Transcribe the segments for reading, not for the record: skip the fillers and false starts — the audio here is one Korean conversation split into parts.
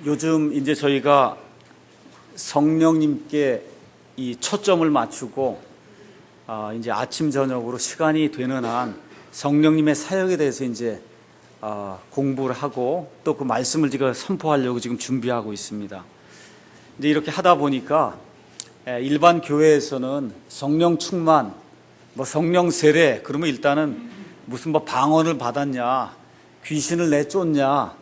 요즘 이제 저희가 성령님께 이 초점을 맞추고 이제 아침 저녁으로 시간이 되는 한 성령님의 사역에 대해서 이제 공부를 하고 또 그 말씀을 제가 선포하려고 지금 준비하고 있습니다. 이제 이렇게 하다 보니까 일반 교회에서는 성령 충만, 뭐 성령 세례 그러면 일단은 무슨 뭐 방언을 받았냐, 귀신을 내쫓냐,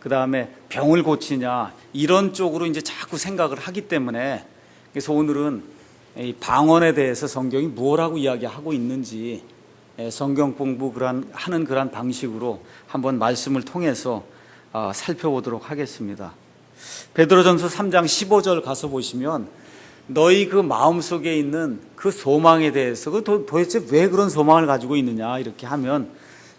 그 다음에 병을 고치냐 이런 쪽으로 이제 자꾸 생각을 하기 때문에 그래서 오늘은 이 방언에 대해서 성경이 뭐라고 이야기하고 있는지 성경 공부 하는 그런 방식으로 한번 말씀을 통해서 살펴보도록 하겠습니다. 베드로전서 3장 15절 가서 보시면 너희 그 마음속에 있는 그 소망에 대해서 도대체 왜 그런 소망을 가지고 있느냐 이렇게 하면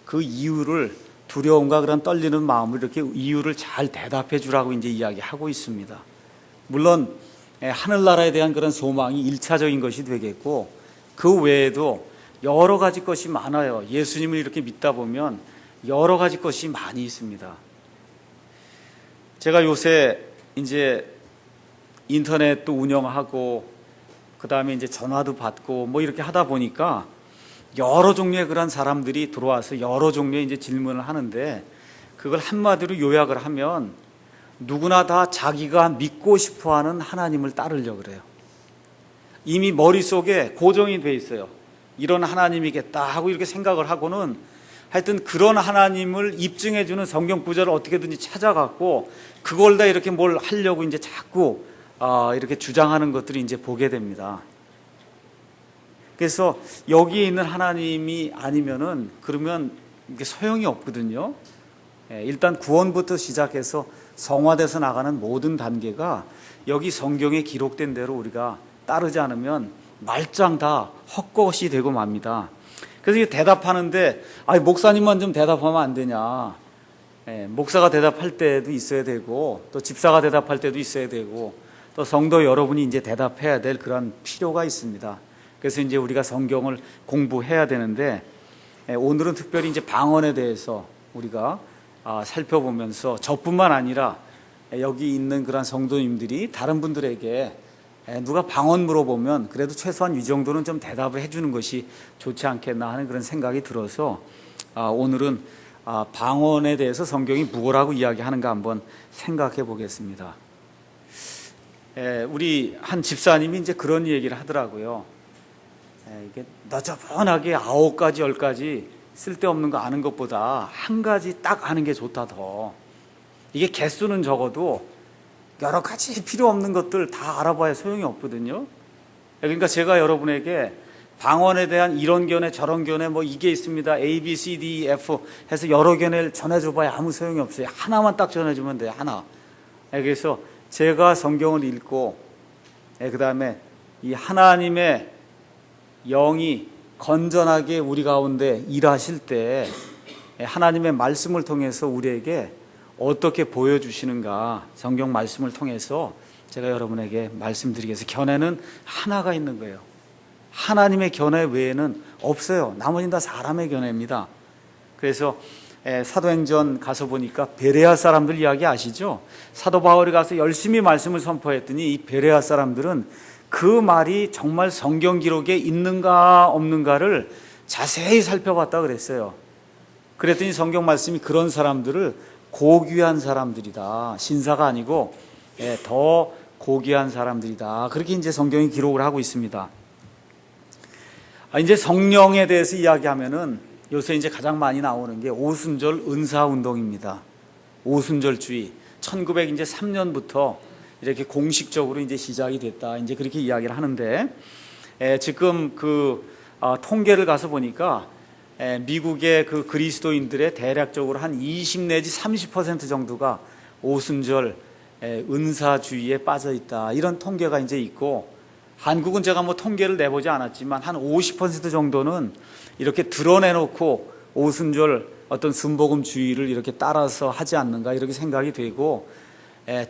그 이유를 두려움과 그런 떨리는 마음을 이렇게 이유를 잘 대답해 주라고 이제 이야기하고 있습니다. 물론 하늘나라에 대한 그런 소망이 1차적인 것이 되겠고 그 외에도 여러 가지 것이 많아요. 예수님을 이렇게 믿다 보면 여러 가지 것이 많이 있습니다. 제가 요새 이제 인터넷도 운영하고 그 다음에 이제 전화도 받고 뭐 이렇게 하다 보니까 여러 종류의 그런 사람들이 들어와서 여러 종류의 이제 질문을 하는데 그걸 한마디로 요약을 하면 누구나 다 자기가 믿고 싶어 하는 하나님을 따르려고 그래요. 이미 머릿속에 고정이 돼 있어요. 이런 하나님이겠다 하고 이렇게 생각을 하고는 하여튼 그런 하나님을 입증해 주는 성경 구절을 어떻게든지 찾아갖고 그걸 다 이렇게 뭘 하려고 이제 자꾸 이렇게 주장하는 것들이 이제 보게 됩니다. 그래서 여기에 있는 하나님이 아니면은 그러면 이게 소용이 없거든요. 일단 구원부터 시작해서 성화돼서 나가는 모든 단계가 여기 성경에 기록된 대로 우리가 따르지 않으면 말짱 다 헛것이 되고 맙니다. 그래서 이게 대답하는데 목사님만 좀 대답하면 안 되냐. 목사가 대답할 때도 있어야 되고 또 집사가 대답할 때도 있어야 되고 또 성도 여러분이 이제 대답해야 될 그런 필요가 있습니다. 그래서 이제 우리가 성경을 공부해야 되는데 오늘은 특별히 이제 방언에 대해서 우리가 살펴보면서 저뿐만 아니라 여기 있는 그런 성도님들이 다른 분들에게 누가 방언 물어보면 그래도 최소한 이 정도는 좀 대답을 해주는 것이 좋지 않겠나 하는 그런 생각이 들어서 오늘은 방언에 대해서 성경이 무엇라고 이야기하는가 한번 생각해 보겠습니다. 우리 한 집사님이 이제 그런 얘기를 하더라고요. 이게 너저분하게 9가지 10가지 쓸데없는 거 아는 것보다 한 가지 딱 아는 게 좋다 더. 이게 개수는 적어도 여러 가지 필요 없는 것들 다 알아봐야 소용이 없거든요. 그러니까 제가 여러분에게 방언에 대한 이런 견해 저런 견해 뭐 이게 있습니다. A, B, C, D, E, F 해서 여러 견해를 전해줘봐야 아무 소용이 없어요. 하나만 딱 전해주면 돼요. 하나. 그래서 제가 성경을 읽고 그 다음에 이 하나님의 영이 건전하게 우리 가운데 일하실 때 하나님의 말씀을 통해서 우리에게 어떻게 보여주시는가 성경 말씀을 통해서 제가 여러분에게 말씀드리겠습니다. 견해는 하나가 있는 거예요. 하나님의 견해 외에는 없어요. 나머지는 다 사람의 견해입니다. 그래서 사도행전 가서 보니까 베레아 사람들 이야기 아시죠? 사도 바울이 가서 열심히 말씀을 선포했더니 이 베레아 사람들은 그 말이 정말 성경 기록에 있는가 없는가를 자세히 살펴봤다 그랬어요. 그랬더니 성경 말씀이 그런 사람들을 고귀한 사람들이다. 신사가 아니고 더 고귀한 사람들이다. 그렇게 이제 성경이 기록을 하고 있습니다. 이제 성령에 대해서 이야기하면은 요새 이제 가장 많이 나오는 게 오순절 은사 운동입니다. 오순절주의. 1903년부터 이렇게 공식적으로 이제 시작이 됐다. 이제 그렇게 이야기를 하는데, 지금 통계를 가서 보니까, 미국의 그 그리스도인들의 대략적으로 한 20 내지 30% 정도가 오순절 은사주의에 빠져 있다. 이런 통계가 이제 있고, 한국은 제가 뭐 통계를 내보지 않았지만 한 50% 정도는 이렇게 드러내놓고 오순절 어떤 순복음주의를 이렇게 따라서 하지 않는가 이렇게 생각이 되고,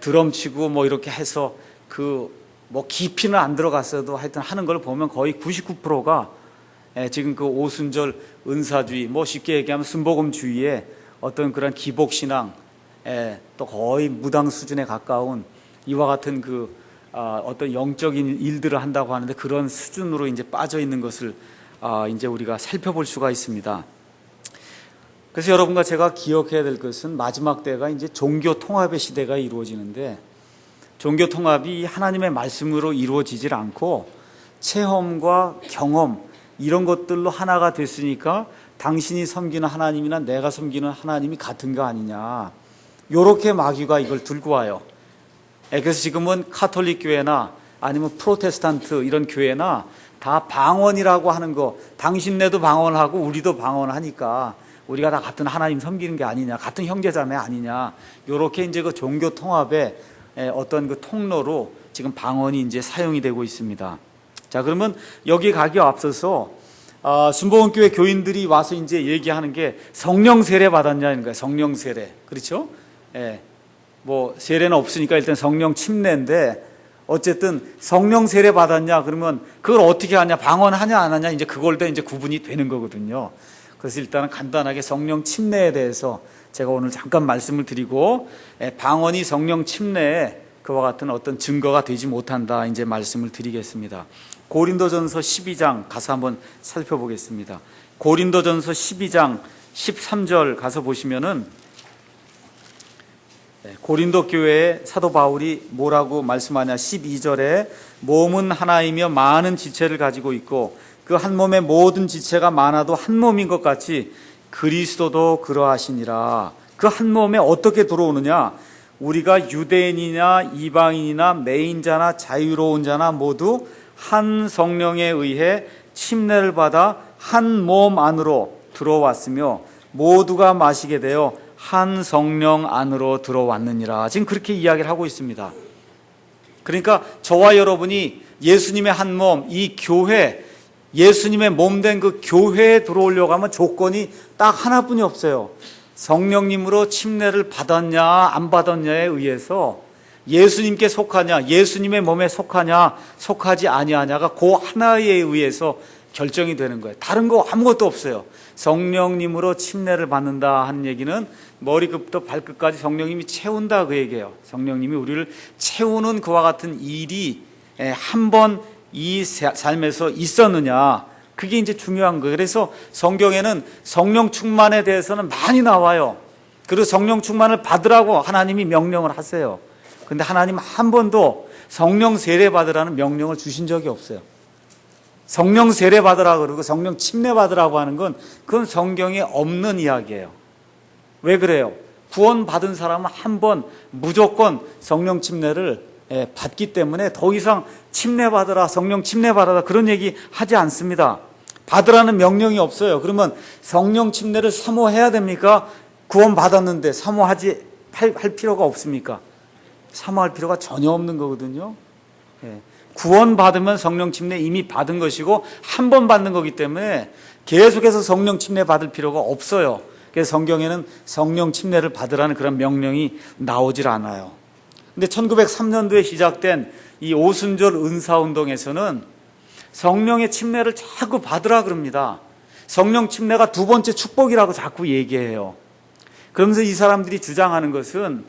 드럼치고 뭐 이렇게 해서 뭐 깊이는 안 들어갔어도 하여튼 하는 걸 보면 거의 99%가 지금 그 오순절 은사주의, 뭐 쉽게 얘기하면 순복음주의의 어떤 그런 기복신앙, 또 거의 무당 수준에 가까운 이와 같은 어떤 영적인 일들을 한다고 하는데 그런 수준으로 이제 빠져 있는 것을 이제 우리가 살펴볼 수가 있습니다. 그래서 여러분과 제가 기억해야 될 것은 마지막 때가 이제 종교 통합의 시대가 이루어지는데 종교 통합이 하나님의 말씀으로 이루어지질 않고 체험과 경험 이런 것들로 하나가 됐으니까 당신이 섬기는 하나님이나 내가 섬기는 하나님이 같은가 아니냐, 요렇게 마귀가 이걸 들고 와요. 그래서 지금은 카톨릭 교회나 아니면 프로테스탄트 이런 교회나 다 방언이라고 하는 거, 당신네도 방언하고 우리도 방언하니까 우리가 다 같은 하나님 섬기는 게 아니냐, 같은 형제자매 아니냐, 요렇게 이제 그 종교 통합의 어떤 그 통로로 지금 방언이 이제 사용이 되고 있습니다. 자, 그러면 여기 가기 앞서서 순복음교회 교인들이 와서 이제 얘기하는 게 성령 세례 받았냐는 거예요. 성령 세례. 그렇죠? 뭐 세례는 없으니까 일단 성령 침례인데 어쨌든 성령 세례 받았냐 그러면 그걸 어떻게 하냐, 방언하냐 안 하냐, 이제 그걸 다 이제 구분이 되는 거거든요. 그래서 일단은 간단하게 성령 침례에 대해서 제가 오늘 잠깐 말씀을 드리고, 방언이 성령 침례에 그와 같은 어떤 증거가 되지 못한다 이제 말씀을 드리겠습니다. 고린도전서 12장 가서 한번 살펴보겠습니다. 고린도전서 12장 13절 가서 보시면은 고린도 교회에 사도 바울이 뭐라고 말씀하냐, 12절에 몸은 하나이며 많은 지체를 가지고 있고 그 한 몸의 모든 지체가 많아도 한 몸인 것 같이 그리스도도 그러하시니라. 그 한 몸에 어떻게 들어오느냐, 우리가 유대인이나 이방인이나 매인자나 자유로운 자나 모두 한 성령에 의해 침례를 받아 한 몸 안으로 들어왔으며 모두가 마시게 되어 한 성령 안으로 들어왔느니라. 지금 그렇게 이야기를 하고 있습니다. 그러니까 저와 여러분이 예수님의 한 몸, 이 교회, 예수님의 몸 된 그 교회에 들어오려고 하면 조건이 딱 하나뿐이 없어요. 성령님으로 침례를 받았냐 안 받았냐에 의해서 예수님께 속하냐, 예수님의 몸에 속하냐 속하지 아니하냐가 그 하나에 의해서 결정이 되는 거예요. 다른 거 아무것도 없어요. 성령님으로 침례를 받는다 하는 얘기는 머리끝부터 발끝까지 성령님이 채운다 그 얘기예요. 성령님이 우리를 채우는 그와 같은 일이 한 번 이 삶에서 있었느냐, 그게 이제 중요한 거예요. 그래서 성경에는 성령 충만에 대해서는 많이 나와요. 그리고 성령 충만을 받으라고 하나님이 명령을 하세요. 근데 하나님 한 번도 성령 세례 받으라는 명령을 주신 적이 없어요. 성령 세례 받으라 그러고 성령 침례 받으라고 하는 건 그건 성경에 없는 이야기예요. 왜 그래요? 구원 받은 사람은 한 번 무조건 성령 침례를 받기 때문에 더 이상 침례 받으라, 성령 침례 받아라 그런 얘기 하지 않습니다. 받으라는 명령이 없어요. 그러면 성령 침례를 사모해야 됩니까? 구원 받았는데 사모하지 할 필요가 없습니까? 사모할 필요가 전혀 없는 거거든요. 구원 받으면 성령 침례 이미 받은 것이고 한 번 받는 거기 때문에 계속해서 성령 침례 받을 필요가 없어요. 그래서 성경에는 성령 침례를 받으라는 그런 명령이 나오질 않아요. 근데 1903년도에 시작된 이 오순절 은사운동에서는 성령의 침례를 자꾸 받으라 그럽니다. 성령 침례가 두 번째 축복이라고 자꾸 얘기해요. 그러면서 이 사람들이 주장하는 것은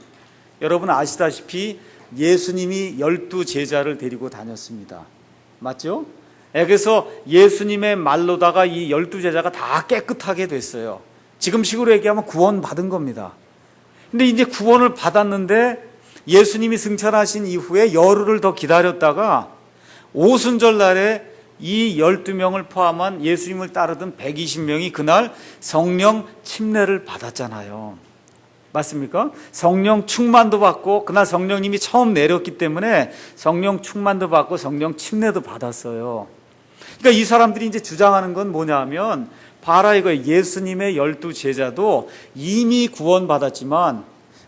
여러분 아시다시피 예수님이 12제자를 데리고 다녔습니다. 맞죠? 그래서 예수님의 말로다가 이 12제자가 다 깨끗하게 됐어요. 지금 식으로 얘기하면 구원 받은 겁니다. 근데 이제 구원을 받았는데 예수님이 승천하신 이후에 열흘을 더 기다렸다가 오순절 날에 이 12명을 포함한 예수님을 따르던 120명이 그날 성령 침례를 받았잖아요. 맞습니까? 성령 충만도 받고 그날 성령님이 처음 내렸기 때문에 성령 충만도 받고 성령 침례도 받았어요. 그러니까 이 사람들이 이제 주장하는 건 뭐냐면 봐라 이거예요. 예수님의 12제자도 이미 구원받았지만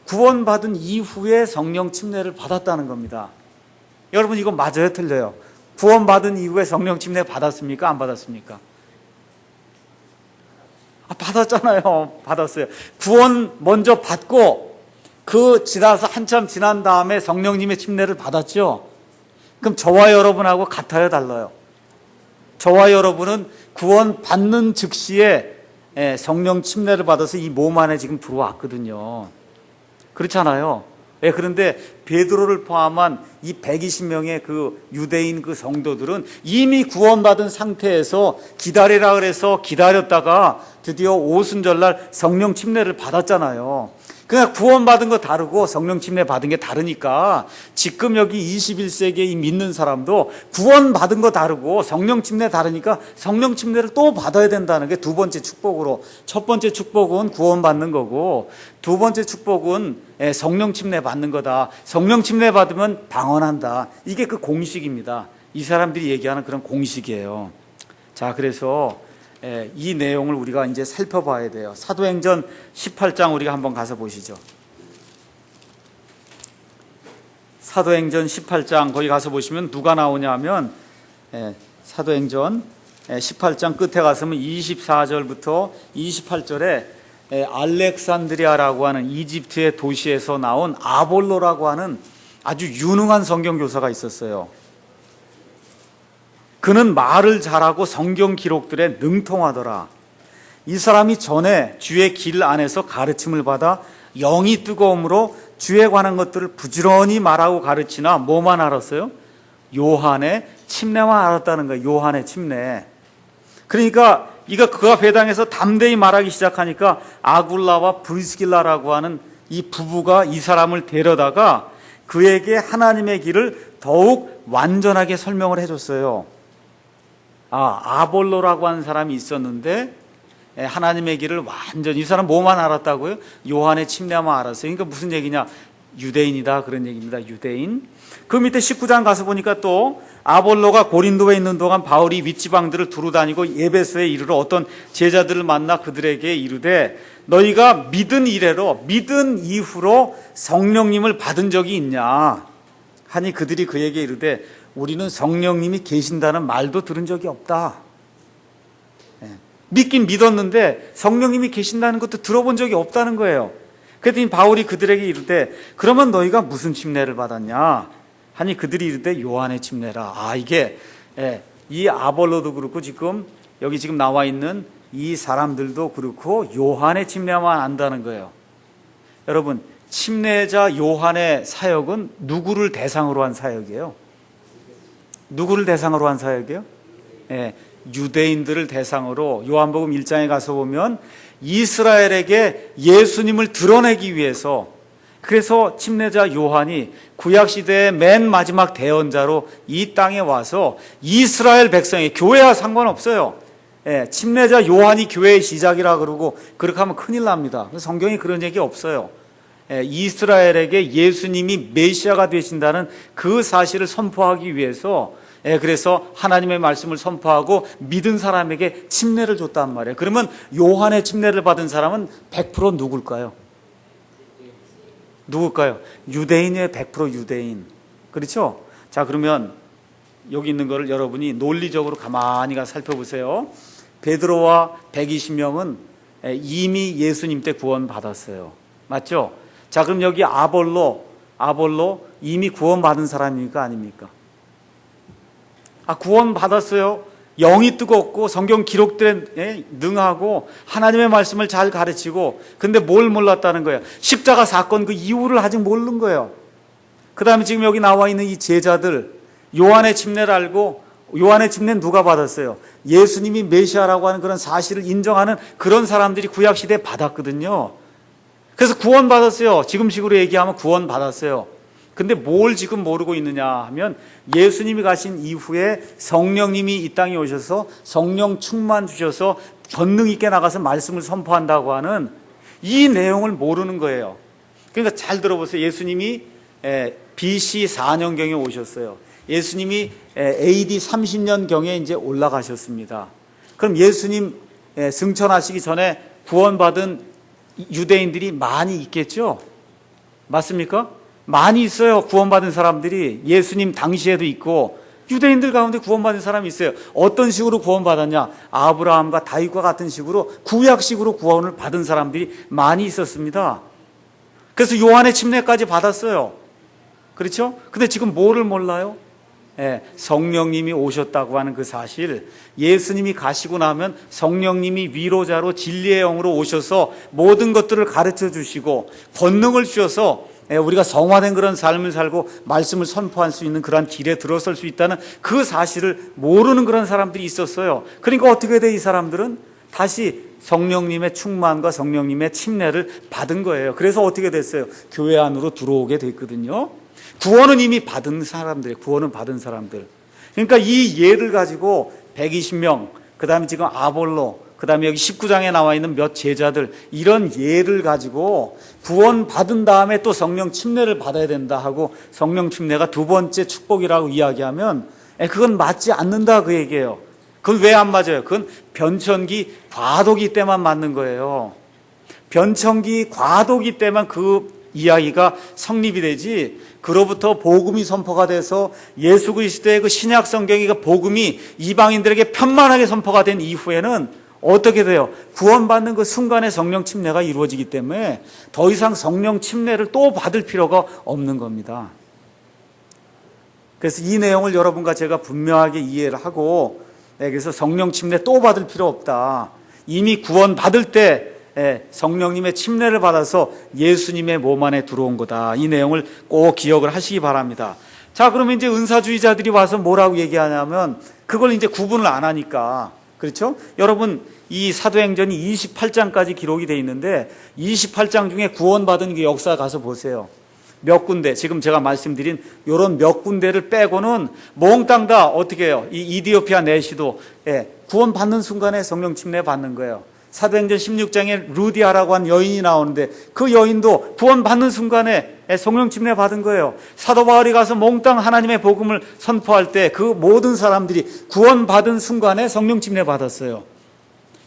구원받은 이후에 성령 침례를 받았다는 겁니다. 여러분 이거 맞아요 틀려요? 구원받은 이후에 성령 침례 받았습니까? 안 받았습니까? 받았잖아요. 받았어요. 구원 먼저 받고 그 지나서 한참 지난 다음에 성령님의 침례를 받았죠. 그럼 저와 여러분하고 같아요, 달라요? 저와 여러분은 구원 받는 즉시에 성령 침례를 받아서 이 몸 안에 지금 들어왔거든요. 그렇잖아요. 예, 그런데 베드로를 포함한 이 120명의 그 유대인 그 성도들은 이미 구원받은 상태에서 기다리라 그래서 기다렸다가 드디어 오순절날 성령 침례를 받았잖아요. 그냥 구원받은 거 다르고 성령 침례 받은 게 다르니까 지금 여기 21세기에 이 믿는 사람도 구원받은 거 다르고 성령 침례 다르니까 성령 침례를 또 받아야 된다는 게 두 번째 축복으로, 첫 번째 축복은 구원받는 거고 두 번째 축복은 성령 침례 받는 거다. 성령 침례 받으면 방언한다. 이게 그 공식입니다. 이 사람들이 얘기하는 그런 공식이에요. 자, 그래서 이 내용을 우리가 이제 살펴봐야 돼요. 사도행전 18장 우리가 한번 가서 보시죠. 사도행전 18장 거기 가서 보시면 누가 나오냐면 사도행전 18장 끝에 가서면 24절부터 28절에 알렉산드리아라고 하는 이집트의 도시에서 나온 아볼로라고 하는 아주 유능한 성경교사가 있었어요. 그는 말을 잘하고 성경 기록들에 능통하더라. 이 사람이 전에 주의 길 안에서 가르침을 받아 영이 뜨거움으로 주에 관한 것들을 부지런히 말하고 가르치나 뭐만 알았어요? 요한의 침례만 알았다는 거예요. 요한의 침례. 그러니까 그가 배당에서 담대히 말하기 시작하니까 아굴라와 브리스길라라고 하는 이 부부가 이 사람을 데려다가 그에게 하나님의 길을 더욱 완전하게 설명을 해줬어요. 아볼로라고 하는 사람이 있었는데 하나님의 길을 완전히, 이 사람 뭐만 알았다고요? 요한의 침례만 알았어요. 그러니까 무슨 얘기냐? 유대인이다, 그런 얘기입니다. 유대인. 그 밑에 19장 가서 보니까 또 아볼로가 고린도에 있는 동안 바울이 윗지방들을 두루다니고 에베소에 이르러 어떤 제자들을 만나 그들에게 이르되 너희가 믿은 이래로, 믿은 이후로 성령님을 받은 적이 있냐 하니 그들이 그에게 이르되 우리는 성령님이 계신다는 말도 들은 적이 없다. 믿긴 믿었는데 성령님이 계신다는 것도 들어본 적이 없다는 거예요. 그랬더니 바울이 그들에게 이르되 그러면 너희가 무슨 침례를 받았냐 하니 그들이 이르되 요한의 침례라. 이게 이 아볼로도 그렇고 지금 여기 지금 나와 있는 이 사람들도 그렇고 요한의 침례만 안다는 거예요. 여러분, 침례자 요한의 사역은 누구를 대상으로 한 사역이에요? 누구를 대상으로 한 사역이에요? 유대인들을 대상으로, 요한복음 1장에 가서 보면 이스라엘에게 예수님을 드러내기 위해서, 그래서 침례자 요한이 구약시대의 맨 마지막 대언자로 이 땅에 와서 이스라엘 백성의, 교회와 상관없어요. 침례자 요한이 교회의 시작이라 그러고 그렇게 하면 큰일 납니다. 성경에 그런 얘기 없어요. 이스라엘에게 예수님이 메시아가 되신다는 그 사실을 선포하기 위해서, 그래서 하나님의 말씀을 선포하고 믿은 사람에게 침례를 줬단 말이에요. 그러면 요한의 침례를 받은 사람은 100% 누굴까요? 누굴까요? 유대인이에요. 100% 유대인. 그렇죠? 자, 그러면 여기 있는 거를 여러분이 논리적으로 가만히 가서 살펴보세요. 베드로와 120명은 이미 예수님 때 구원 받았어요. 맞죠? 자, 그럼 여기 아볼로 이미 구원 받은 사람입니까? 아닙니까? 구원 받았어요. 영이 뜨겁고 성경 기록들에 능하고 하나님의 말씀을 잘 가르치고, 근데 뭘 몰랐다는 거예요? 십자가 사건 그 이유를 아직 모르는 거예요. 그 다음에 지금 여기 나와 있는 이 제자들, 요한의 침례를 알고, 요한의 침례는 누가 받았어요? 예수님이 메시아라고 하는 그런 사실을 인정하는 그런 사람들이 구약시대에 받았거든요. 그래서 구원 받았어요. 지금식으로 얘기하면 구원 받았어요. 근데 뭘 지금 모르고 있느냐 하면 예수님이 가신 이후에 성령님이 이 땅에 오셔서 성령 충만 주셔서 권능 있게 나가서 말씀을 선포한다고 하는 이 내용을 모르는 거예요. 그러니까 잘 들어보세요. 예수님이 BC 4년경에 오셨어요. 예수님이 AD 30년경에 이제 올라가셨습니다. 그럼 예수님 승천하시기 전에 구원받은 유대인들이 많이 있겠죠? 맞습니까? 많이 있어요. 구원받은 사람들이 예수님 당시에도 있고, 유대인들 가운데 구원받은 사람이 있어요. 어떤 식으로 구원받았냐? 아브라함과 다윗과 같은 식으로, 구약식으로 구원을 받은 사람들이 많이 있었습니다. 그래서 요한의 침례까지 받았어요. 그렇죠? 근데 지금 뭐를 몰라요? 성령님이 오셨다고 하는 그 사실, 예수님이 가시고 나면 성령님이 위로자로 진리의 영으로 오셔서 모든 것들을 가르쳐 주시고 권능을 주셔서 우리가 성화된 그런 삶을 살고 말씀을 선포할 수 있는 그런 길에 들어설 수 있다는 그 사실을 모르는 그런 사람들이 있었어요. 그러니까 어떻게 돼? 이 사람들은 다시 성령님의 충만과 성령님의 침례를 받은 거예요. 그래서 어떻게 됐어요? 교회 안으로 들어오게 됐거든요. 구원은 이미 받은 사람들이에요. 구원은 받은 사람들. 그러니까 이 예를 가지고 120명, 그 다음에 지금 아볼로, 그 다음에 여기 19장에 나와 있는 몇 제자들, 이런 예를 가지고 구원 받은 다음에 또 성령 침례를 받아야 된다 하고 성령 침례가 두 번째 축복이라고 이야기하면 그건 맞지 않는다 그 얘기예요. 그건 왜 안 맞아요? 그건 변천기 과도기 때만 맞는 거예요. 변천기 과도기 때만 그 이야기가 성립이 되지, 그로부터 복음이 선포가 돼서 예수 그리스도의 그 신약 성경의 그 복음이 이방인들에게 편만하게 선포가 된 이후에는 어떻게 돼요? 구원받는 그 순간에 성령 침례가 이루어지기 때문에 더 이상 성령 침례를 또 받을 필요가 없는 겁니다. 그래서 이 내용을 여러분과 제가 분명하게 이해를 하고, 그래서 성령 침례 또 받을 필요 없다. 이미 구원받을 때 성령님의 침례를 받아서 예수님의 몸 안에 들어온 거다. 이 내용을 꼭 기억을 하시기 바랍니다. 자, 그러면 이제 은사주의자들이 와서 뭐라고 얘기하냐면 그걸 이제 구분을 안 하니까, 그렇죠? 여러분, 이 사도행전이 28장까지 기록이 되어 있는데 28장 중에 구원받은 그 역사 가서 보세요. 몇 군데, 지금 제가 말씀드린 이런 몇 군데를 빼고는 몽땅 다 어떻게 해요? 이 이디오피아 내시도 구원받는 순간에 성령 침례 받는 거예요. 사도행전 16장에 루디아라고 한 여인이 나오는데 그 여인도 구원받는 순간에 성령 침례 받은 거예요. 사도 바울이 가서 몽땅 하나님의 복음을 선포할 때 그 모든 사람들이 구원받은 순간에 성령 침례 받았어요.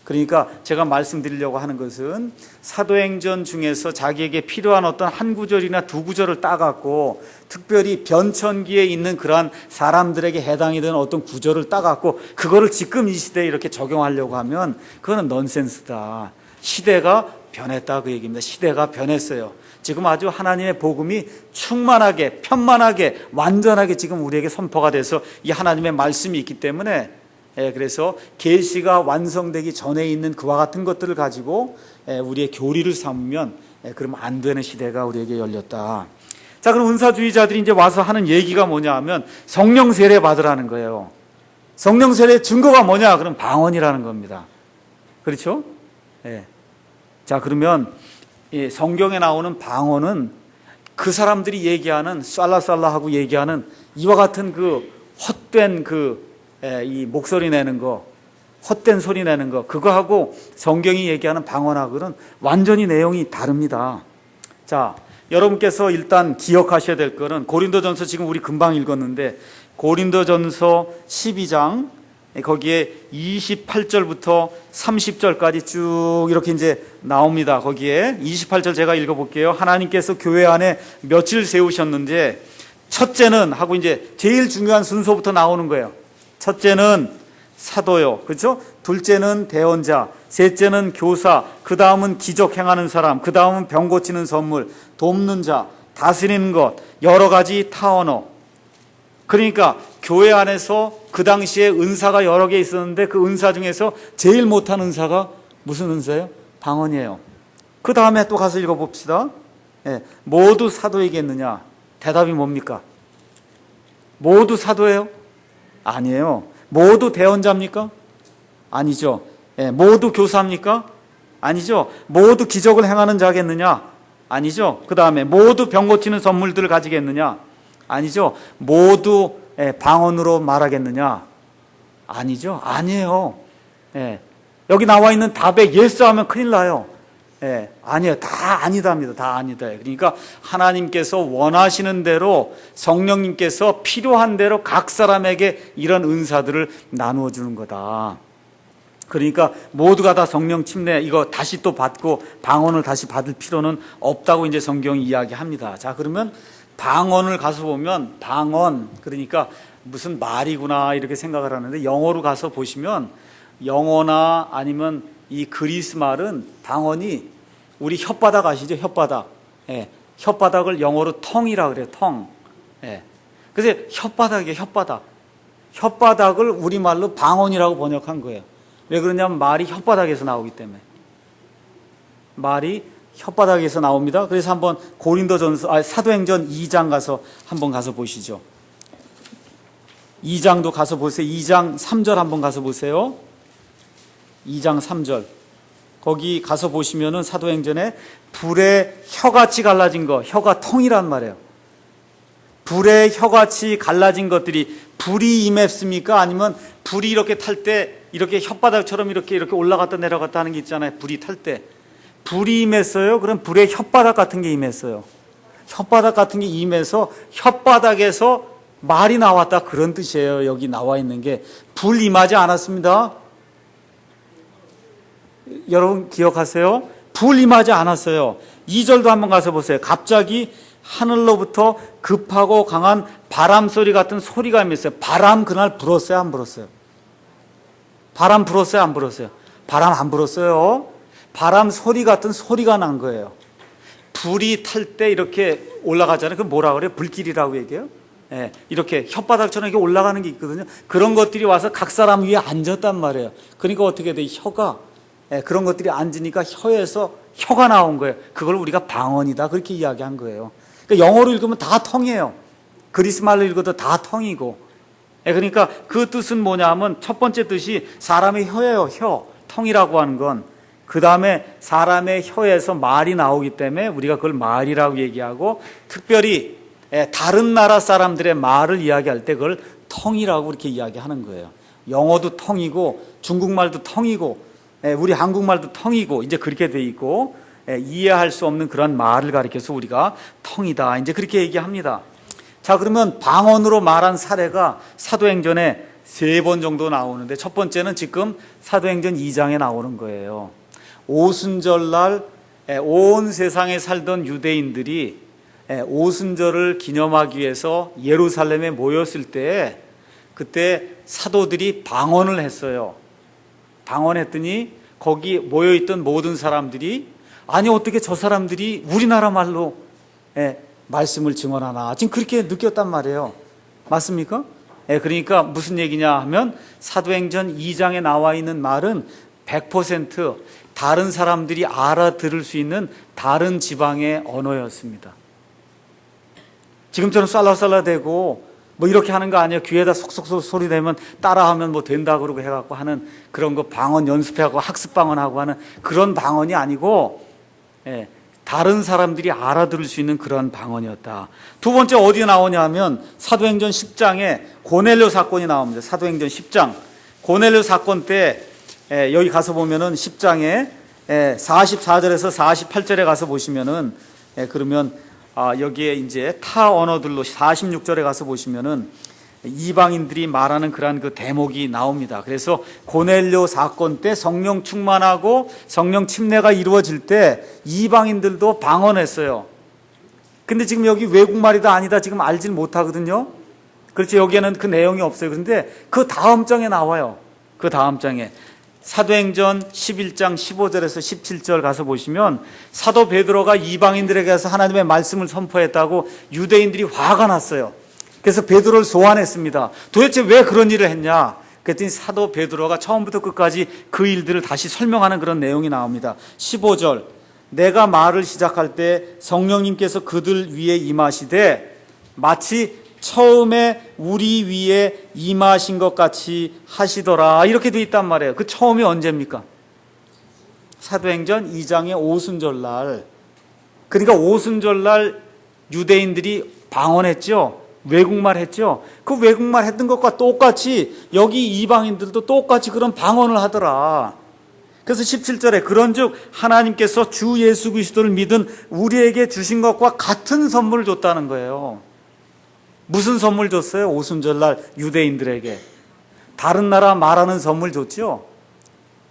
그러니까 제가 말씀드리려고 하는 것은 사도행전 중에서 자기에게 필요한 어떤 한 구절이나 두 구절을 따갖고 특별히 변천기에 있는 그러한 사람들에게 해당이 되는 어떤 구절을 따갖고 그거를 지금 이 시대에 이렇게 적용하려고 하면 그거는 넌센스다. 시대가 변했다 그 얘기입니다. 시대가 변했어요. 지금 아주 하나님의 복음이 충만하게, 편만하게, 완전하게 지금 우리에게 선포가 돼서 이 하나님의 말씀이 있기 때문에, 그래서 계시가 완성되기 전에 있는 그와 같은 것들을 가지고 우리의 교리를 삼으면 그러면 안 되는 시대가 우리에게 열렸다. 자, 그럼 은사주의자들이 이제 와서 하는 얘기가 뭐냐 하면 성령 세례 받으라는 거예요. 성령 세례 증거가 뭐냐? 그럼 방언이라는 겁니다. 그렇죠? 자, 그러면 성경에 나오는 방언은 그 사람들이 얘기하는 쌀라쌀라하고 얘기하는 이와 같은 그 헛된 이 목소리 내는 거, 헛된 소리 내는 거, 그거하고 성경이 얘기하는 방언하고는 완전히 내용이 다릅니다. 자, 여러분께서 일단 기억하셔야 될 거는 고린도전서 지금 우리 금방 읽었는데 고린도전서 12장 거기에 28절부터 30절까지 쭉 이렇게 이제 나옵니다. 거기에 28절 제가 읽어볼게요. 하나님께서 교회 안에 며칠 세우셨는데 첫째는 하고 이제 제일 중요한 순서부터 나오는 거예요. 첫째는 사도요, 그렇죠? 둘째는 대언자, 셋째는 교사, 그 다음은 기적 행하는 사람, 그 다음은 병 고치는 선물, 돕는 자, 다스리는 것, 여러 가지 타 언어. 그러니까 교회 안에서 그 당시에 은사가 여러 개 있었는데 그 은사 중에서 제일 못한 은사가 무슨 은사예요? 방언이에요. 그 다음에 또 가서 읽어봅시다. 모두 사도이겠느냐? 대답이 뭡니까? 모두 사도예요? 아니에요. 모두 대언자입니까? 아니죠. 모두 교사입니까? 아니죠. 모두 기적을 행하는 자겠느냐? 아니죠. 그 다음에 모두 병 고치는 선물들을 가지겠느냐? 아니죠. 모두 방언으로 말하겠느냐? 아니죠. 아니에요. 여기 나와 있는 답에 예스 하면 큰일 나요. 아니에요. 다 아니다입니다. 다 아니다. 그러니까 하나님께서 원하시는 대로 성령님께서 필요한 대로 각 사람에게 이런 은사들을 나누어 주는 거다. 그러니까 모두가 다 성령 침례 이거 다시 또 받고 방언을 다시 받을 필요는 없다고 이제 성경이 이야기합니다. 자, 그러면 방언을 가서 보면 방언 그러니까 무슨 말이구나 이렇게 생각을 하는데 영어로 가서 보시면 영어나 아니면 이 그리스 말은 방언이 우리 혓바닥 아시죠? 혓바닥. 혓바닥을 영어로 텅이라 그래요. 텅. 그래서 혓바닥이에요, 혓바닥. 혓바닥을 우리말로 방언이라고 번역한 거예요. 왜 그러냐면 말이 혓바닥에서 나오기 때문에. 말이 혓바닥에서 나옵니다. 그래서 한번 사도행전 2장 한번 가서 보시죠. 2장도 가서 보세요. 2장 3절 한번 가서 보세요. 2장 3절. 거기 가서 보시면은 사도행전에 불에 혀같이 갈라진 거, 혀가 통이란 말이에요. 불에 혀같이 갈라진 것들이 불이 임했습니까? 아니면 불이 이렇게 탈 때 이렇게 혓바닥처럼 이렇게 올라갔다 내려갔다 하는 게 있잖아요. 불이 탈 때. 불이 임했어요? 그럼 불에 혓바닥 같은 게 임했어요. 혓바닥 같은 게 임해서 혓바닥에서 말이 나왔다. 그런 뜻이에요. 여기 나와 있는 게. 불 임하지 않았습니다. 여러분 기억하세요? 불 임하지 않았어요. 2절도 한번 가서 보세요. 갑자기 하늘로부터 급하고 강한 바람 소리 같은 소리가 임했어요. 바람 그날 불었어요? 안 불었어요? 바람 불었어요? 안 불었어요? 바람 안 불었어요. 바람 소리 같은 소리가 난 거예요. 불이 탈 때 이렇게 올라가잖아요. 그 뭐라 그래요? 불길이라고 얘기해요. 예, 이렇게 혓바닥처럼 이렇게 올라가는 게 있거든요. 그런 것들이 와서 각 사람 위에 앉았단 말이에요. 그러니까 어떻게 돼? 혀가 그런 것들이 앉으니까 혀에서 혀가 나온 거예요. 그걸 우리가 방언이다 그렇게 이야기한 거예요. 그러니까 영어로 읽으면 다 텅이에요. 그리스 말로 읽어도 다 텅이고. 그러니까 그 뜻은 뭐냐면 첫 번째 뜻이 사람의 혀예요. 혀, 텅이라고 하는 건. 그 다음에 사람의 혀에서 말이 나오기 때문에 우리가 그걸 말이라고 얘기하고, 특별히 다른 나라 사람들의 말을 이야기할 때 그걸 텅이라고 이렇게 이야기하는 거예요. 영어도 텅이고 중국말도 텅이고 우리 한국말도 텅이고 이제 그렇게 돼 있고, 이해할 수 없는 그런 말을 가리켜서 우리가 텅이다 이제 그렇게 얘기합니다. 자, 그러면 방언으로 말한 사례가 사도행전에 3번 정도 나오는데, 첫 번째는 지금 사도행전 2장에 나오는 거예요. 오순절날 온 세상에 살던 유대인들이 오순절을 기념하기 위해서 예루살렘에 모였을 때, 그때 사도들이 방언을 했어요. 방언했더니 거기 모여있던 모든 사람들이, 아니 어떻게 저 사람들이 우리나라 말로 말씀을 증언하나, 지금 그렇게 느꼈단 말이에요. 맞습니까? 그러니까 무슨 얘기냐 하면 사도행전 2장에 나와 있는 말은 100% 다른 사람들이 알아들을 수 있는 다른 지방의 언어였습니다. 지금처럼 쌀라쌀라대고 뭐 이렇게 하는 거 아니에요. 귀에다 속속 소리 내면 따라하면 뭐 된다 그러고 해갖고 하는 그런 거 방언 연습해갖고 학습 방언하고 하는 그런 방언이 아니고, 다른 사람들이 알아들을 수 있는 그런 방언이었다. 두 번째 어디에 나오냐 하면 사도행전 10장에 고넬료 사건이 나옵니다. 사도행전 10장 고넬료 사건 때 여기 가서 보면은 10장에 44절에서 48절에 가서 보시면은 그러면 여기에 이제 타 언어들로 46절에 가서 보시면은 이방인들이 말하는 그러한 그 대목이 나옵니다. 그래서 고넬료 사건 때 성령 충만하고 성령 침례가 이루어질 때 이방인들도 방언했어요. 근데 지금 여기 외국말이다 아니다 지금 알질 못하거든요. 그렇죠. 여기에는 그 내용이 없어요. 그런데 그 다음 장에 나와요. 그 다음 장에 사도행전 11장 15절에서 17절 가서 보시면 사도 베드로가 이방인들에게 가서 하나님의 말씀을 선포했다고 유대인들이 화가 났어요. 그래서 베드로를 소환했습니다. 도대체 왜 그런 일을 했냐? 그랬더니 사도 베드로가 처음부터 끝까지 그 일들을 다시 설명하는 그런 내용이 나옵니다. 15절, 내가 말을 시작할 때 성령님께서 그들 위에 임하시되 마치 처음에 우리 위에 임하신 것 같이 하시더라. 이렇게 돼 있단 말이에요. 그 처음이 언제입니까? 사도행전 2장의 오순절날. 그러니까 오순절날 유대인들이 방언했죠. 외국말 했죠. 그 외국말 했던 것과 똑같이 여기 이방인들도 똑같이 그런 방언을 하더라. 그래서 17절에 그런즉 하나님께서 주 예수 그리스도를 믿은 우리에게 주신 것과 같은 선물을 줬다는 거예요. 무슨 선물 줬어요? 오순절날 유대인들에게 다른 나라 말하는 선물 줬죠.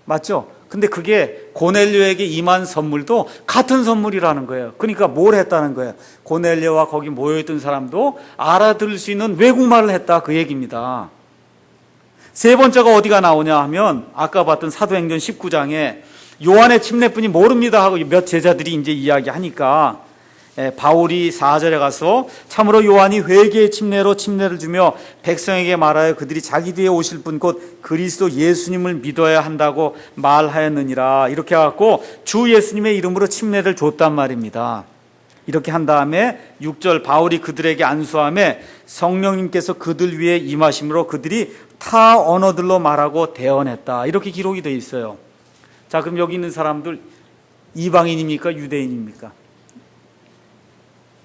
맞죠? 근데 그게 고넬료에게 임한 선물도 같은 선물이라는 거예요. 그러니까 뭘 했다는 거예요? 고넬료와 거기 모여있던 사람도 알아들을 수 있는 외국말을 했다 그 얘기입니다. 세 번째가 어디가 나오냐 하면 아까 봤던 사도행전 19장에 요한의 침례뿐이 모릅니다 하고 몇 제자들이 이제 이야기하니까 바울이 4절에 가서 참으로 요한이 회개의 침례로 침례를 주며 백성에게 말하여 그들이 자기 뒤에 오실 분 곧 그리스도 예수님을 믿어야 한다고 말하였느니라. 이렇게 해갖고 주 예수님의 이름으로 침례를 줬단 말입니다. 이렇게 한 다음에 6절 바울이 그들에게 안수하며 성령님께서 그들 위에 임하심으로 그들이 타 언어들로 말하고 대언했다. 이렇게 기록이 되어 있어요. 자, 그럼 여기 있는 사람들 이방인입니까? 유대인입니까?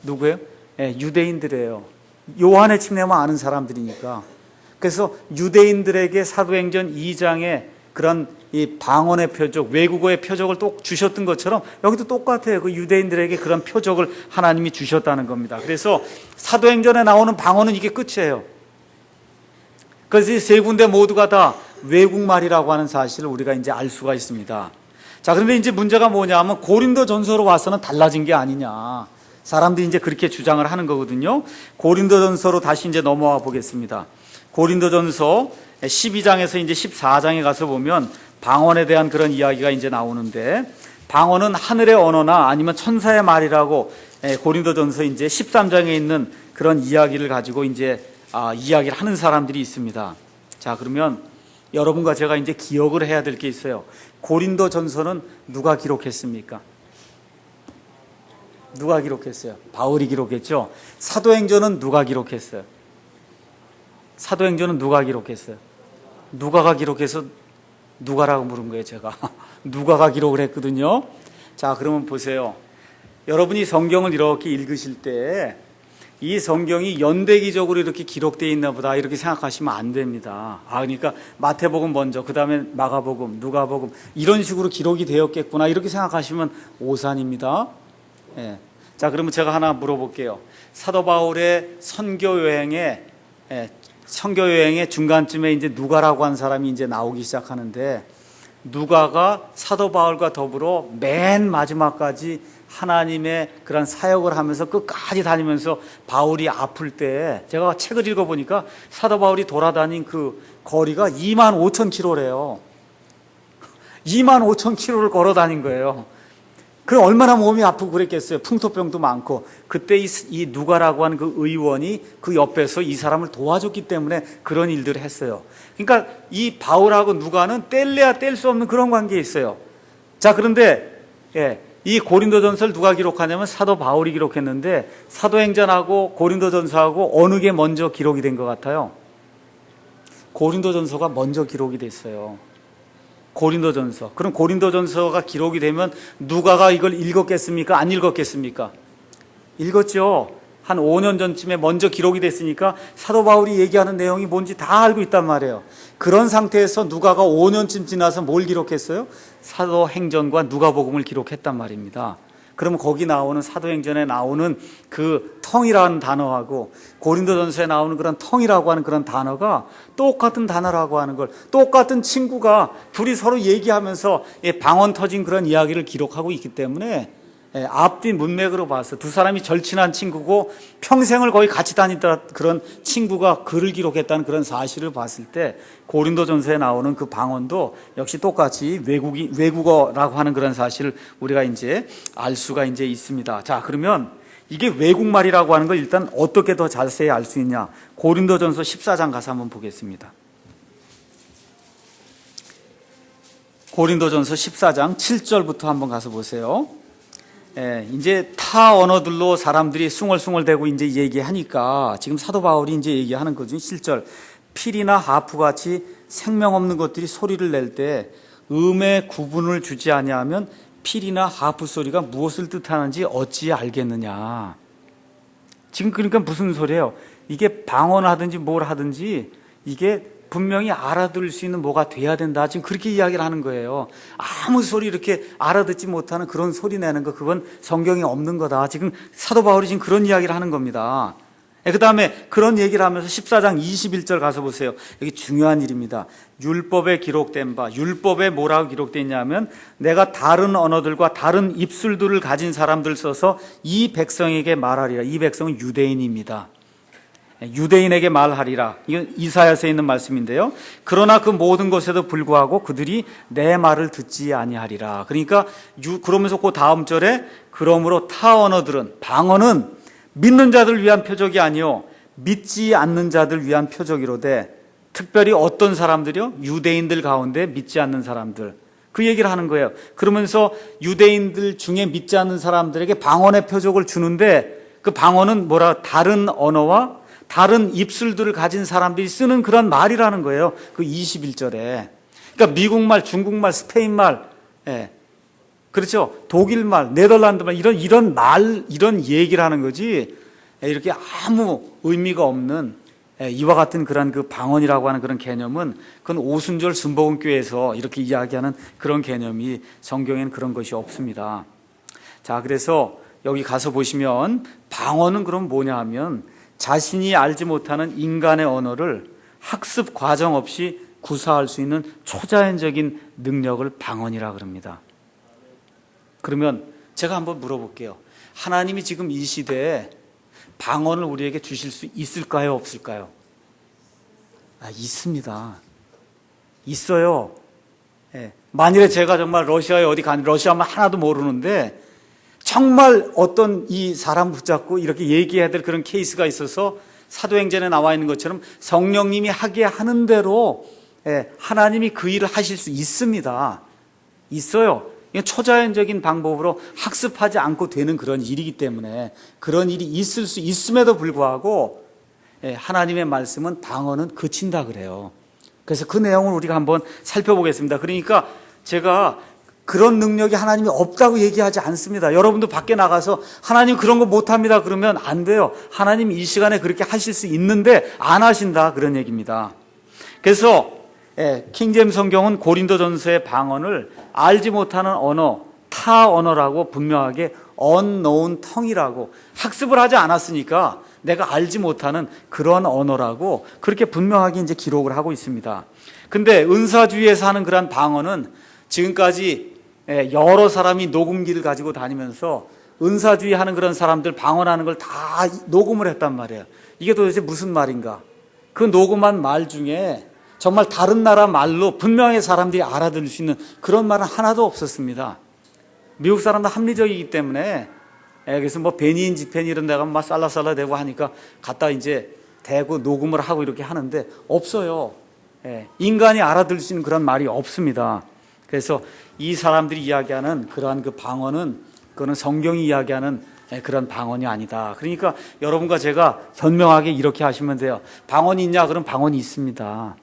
누구예요? 유대인들이에요. 요한의 침례만 아는 사람들이니까. 그래서 유대인들에게 사도행전 2장에 그런 이 방언의 표적, 외국어의 표적을 또 주셨던 것처럼 여기도 똑같아요. 그 유대인들에게 그런 표적을 하나님이 주셨다는 겁니다. 그래서 사도행전에 나오는 방언은 이게 끝이에요. 그래서 이 세 군데 모두가 다 외국말이라고 하는 사실을 우리가 이제 알 수가 있습니다. 자, 그런데 이제 문제가 뭐냐 하면 고린도 전서로 와서는 달라진 게 아니냐. 사람들이 이제 그렇게 주장을 하는 거거든요. 고린도 전서로 다시 이제 넘어와 보겠습니다. 고린도 전서 12장에서 이제 14장에 가서 보면 방언에 대한 그런 이야기가 이제 나오는데, 방언은 하늘의 언어나 아니면 천사의 말이라고 고린도 전서 이제 13장에 있는 그런 이야기를 가지고 이제 이야기를 하는 사람들이 있습니다. 자, 그러면 여러분과 제가 이제 기억을 해야 될 게 있어요. 고린도 전서는 누가 기록했습니까? 누가 기록했어요? 바울이 기록했죠. 사도행전은 누가 기록했어요? 사도행전은 누가 기록했어요? 누가가 기록해서 누가라고 물은 거예요, 제가. 누가가 기록을 했거든요. 자, 그러면 보세요. 여러분이 성경을 이렇게 읽으실 때 이 성경이 연대기적으로 이렇게 기록되어 있나 보다 이렇게 생각하시면 안 됩니다. 그러니까 마태복음 먼저, 그 다음에 마가복음, 누가복음 이런 식으로 기록이 되었겠구나 이렇게 생각하시면 오산입니다. 자, 그러면 제가 하나 물어볼게요. 사도 바울의 선교 여행의 중간쯤에 이제 누가라고 한 사람이 이제 나오기 시작하는데, 누가가 사도 바울과 더불어 맨 마지막까지 하나님의 그런 사역을 하면서 끝까지 다니면서 바울이 아플 때, 제가 책을 읽어보니까 사도 바울이 돌아다닌 그 거리가 25,000km래요. 25,000km를 걸어 다닌 거예요. 그 얼마나 몸이 아프고 그랬겠어요. 풍토병도 많고. 그때 이 누가라고 하는 그 의원이 그 옆에서 이 사람을 도와줬기 때문에 그런 일들을 했어요. 그러니까 이 바울하고 누가는 뗄래야 뗄 수 없는 그런 관계에 있어요. 자, 그런데 이 고린도전서를 누가 기록하냐면 사도 바울이 기록했는데, 사도행전하고 고린도전서하고 어느 게 먼저 기록이 된 것 같아요? 고린도전서가 먼저 기록이 됐어요. 고린도전서. 그럼 고린도전서가 기록이 되면 누가가 이걸 읽었겠습니까? 안 읽었겠습니까? 읽었죠. 한 5년 전쯤에 먼저 기록이 됐으니까 사도 바울이 얘기하는 내용이 뭔지 다 알고 있단 말이에요. 그런 상태에서 누가가 5년쯤 지나서 뭘 기록했어요? 사도행전과 누가복음을 기록했단 말입니다. 그러면 거기 나오는 사도행전에 나오는 그 텅이라는 단어하고 고린도전서에 나오는 그런 텅이라고 하는 그런 단어가 똑같은 단어라고 하는 걸, 똑같은 친구가 둘이 서로 얘기하면서 방언 터진 그런 이야기를 기록하고 있기 때문에 앞뒤 문맥으로 봐서 두 사람이 절친한 친구고 평생을 거의 같이 다니던 그런 친구가 글을 기록했다는 그런 사실을 봤을 때 고린도전서에 나오는 그 방언도 역시 똑같이 외국어라고 하는 그런 사실을 우리가 이제 알 수가 이제 있습니다. 자, 그러면 이게 외국말이라고 하는 걸 일단 어떻게 더 자세히 알 수 있냐? 고린도전서 14장 가서 한번 보겠습니다. 고린도전서 14장 7절부터 한번 가서 보세요. 이제 타 언어들로 사람들이 숭얼숭얼대고 이제 얘기하니까 지금 사도 바울이 이제 얘기하는 거죠. 7절. 필이나 하프 같이 생명 없는 것들이 소리를 낼 때 음의 구분을 주지 아니하면 필이나 하프 소리가 무엇을 뜻하는지 어찌 알겠느냐. 지금 그러니까 무슨 소리예요? 이게 방언을 하든지 뭘 하든지 이게 분명히 알아들을 수 있는 뭐가 돼야 된다. 지금 그렇게 이야기를 하는 거예요. 아무 소리 이렇게 알아듣지 못하는 그런 소리 내는 거, 그건 성경에 없는 거다. 지금 사도 바울이 지금 그런 이야기를 하는 겁니다. 그 다음에 그런 얘기를 하면서 14장 21절 가서 보세요. 여기 중요한 일입니다. 율법에 기록된 바, 율법에 뭐라고 기록되어 있냐면 내가 다른 언어들과 다른 입술들을 가진 사람들 써서 이 백성에게 말하리라. 이 백성은 유대인입니다. 유대인에게 말하리라. 이건 이사야서에 있는 말씀인데요. 그러나 그 모든 것에도 불구하고 그들이 내 말을 듣지 아니하리라. 그러니까 그러면서 그 다음 절에 그러므로 타 언어들은, 방언은 믿는 자들 위한 표적이 아니요 믿지 않는 자들 위한 표적이로되, 특별히 어떤 사람들이요? 유대인들 가운데 믿지 않는 사람들, 그 얘기를 하는 거예요. 그러면서 유대인들 중에 믿지 않는 사람들에게 방언의 표적을 주는데, 그 방언은 뭐라, 다른 언어와 다른 입술들을 가진 사람들이 쓰는 그런 말이라는 거예요. 그 21절에. 그러니까 미국말, 중국말, 스페인말, 그렇죠. 독일말, 네덜란드말, 이런 말, 이런 얘기를 하는 거지, 이렇게 아무 의미가 없는 이와 같은 그런 그 방언이라고 하는 그런 개념은, 그건 오순절 순복음교회에서 이렇게 이야기하는 그런 개념이 성경에는 그런 것이 없습니다. 자, 그래서 여기 가서 보시면 방언은 그럼 뭐냐 하면, 자신이 알지 못하는 인간의 언어를 학습 과정 없이 구사할 수 있는 초자연적인 능력을 방언이라 그럽니다. 그러면 제가 한번 물어볼게요. 하나님이 지금 이 시대에 방언을 우리에게 주실 수 있을까요, 없을까요? 있습니다. 있어요. 만일에 제가 정말 러시아에 어디 러시아말 하나도 모르는데 정말 어떤 이 사람 붙잡고 이렇게 얘기해야 될 그런 케이스가 있어서 사도행전에 나와 있는 것처럼 성령님이 하게 하는 대로 하나님이 그 일을 하실 수 있습니다. 있어요. 이건 초자연적인 방법으로 학습하지 않고 되는 그런 일이기 때문에, 그런 일이 있을 수 있음에도 불구하고 하나님의 말씀은 방언은 그친다 그래요. 그래서 그 내용을 우리가 한번 살펴보겠습니다. 그러니까 제가 그런 능력이 하나님이 없다고 얘기하지 않습니다. 여러분도 밖에 나가서 하나님 그런 거 못합니다 그러면 안 돼요. 하나님 이 시간에 그렇게 하실 수 있는데 안 하신다, 그런 얘기입니다. 그래서 킹제임스 성경은 고린도전서의 방언을 알지 못하는 언어, 타 언어라고 분명하게 unknown tongue이라고, 학습을 하지 않았으니까 내가 알지 못하는 그런 언어라고 그렇게 분명하게 이제 기록을 하고 있습니다. 근데 은사주의에서 하는 그런 방언은 지금까지 여러 사람이 녹음기를 가지고 다니면서 은사주의 하는 그런 사람들 방언하는 걸 다 녹음을 했단 말이에요. 이게 도대체 무슨 말인가? 그 녹음한 말 중에 정말 다른 나라 말로 분명히 사람들이 알아들을 수 있는 그런 말은 하나도 없었습니다. 미국 사람도 합리적이기 때문에, 그래서 뭐 베니인 지펜 이런 데가 막 살라살라 대고 하니까 갖다 이제 대고 녹음을 하고 이렇게 하는데 없어요. 인간이 알아들을 수 있는 그런 말이 없습니다. 그래서 이 사람들이 이야기하는 그러한 그 방언은, 그거는 성경이 이야기하는 그런 방언이 아니다. 그러니까 여러분과 제가 현명하게 이렇게 하시면 돼요. 방언이 있냐? 그럼 방언이 있습니다.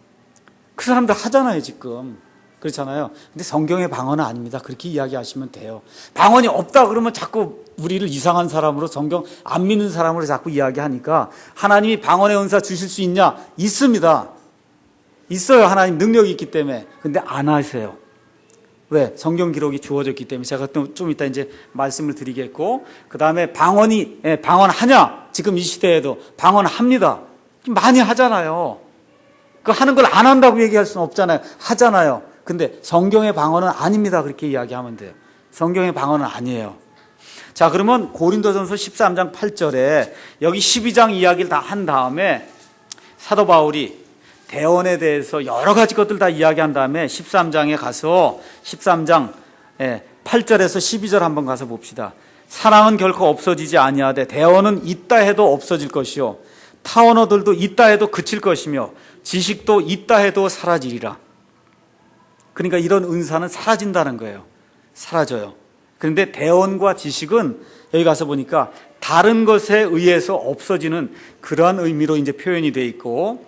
그 사람들 하잖아요, 지금. 그렇잖아요. 근데 성경의 방언은 아닙니다. 그렇게 이야기하시면 돼요. 방언이 없다 그러면 자꾸 우리를 이상한 사람으로, 성경 안 믿는 사람으로 자꾸 이야기하니까, 하나님이 방언의 은사 주실 수 있냐? 있습니다. 있어요. 하나님 능력이 있기 때문에. 근데 안 하세요. 왜? 성경 기록이 주어졌기 때문에. 제가 또 좀 이따 이제 말씀을 드리겠고, 그 다음에 방언하냐? 지금 이 시대에도 방언합니다. 많이 하잖아요. 그 하는 걸 안 한다고 얘기할 수는 없잖아요. 하잖아요. 근데 성경의 방언은 아닙니다. 그렇게 이야기하면 돼요. 성경의 방언은 아니에요. 자, 그러면 고린도전서 13장 8절에 여기 12장 이야기를 다 한 다음에 사도 바울이 대언에 대해서 여러 가지 것들 다 이야기한 다음에 13장에 가서 13장 8절에서 12절 한번 가서 봅시다. 사랑은 결코 없어지지 아니하되 대언은 있다 해도 없어질 것이요 타 언어들도 있다 해도 그칠 것이며 지식도 있다 해도 사라지리라. 그러니까 이런 은사는 사라진다는 거예요. 사라져요. 그런데 대언과 지식은 여기 가서 보니까 다른 것에 의해서 없어지는 그러한 의미로 이제 표현이 되어 있고,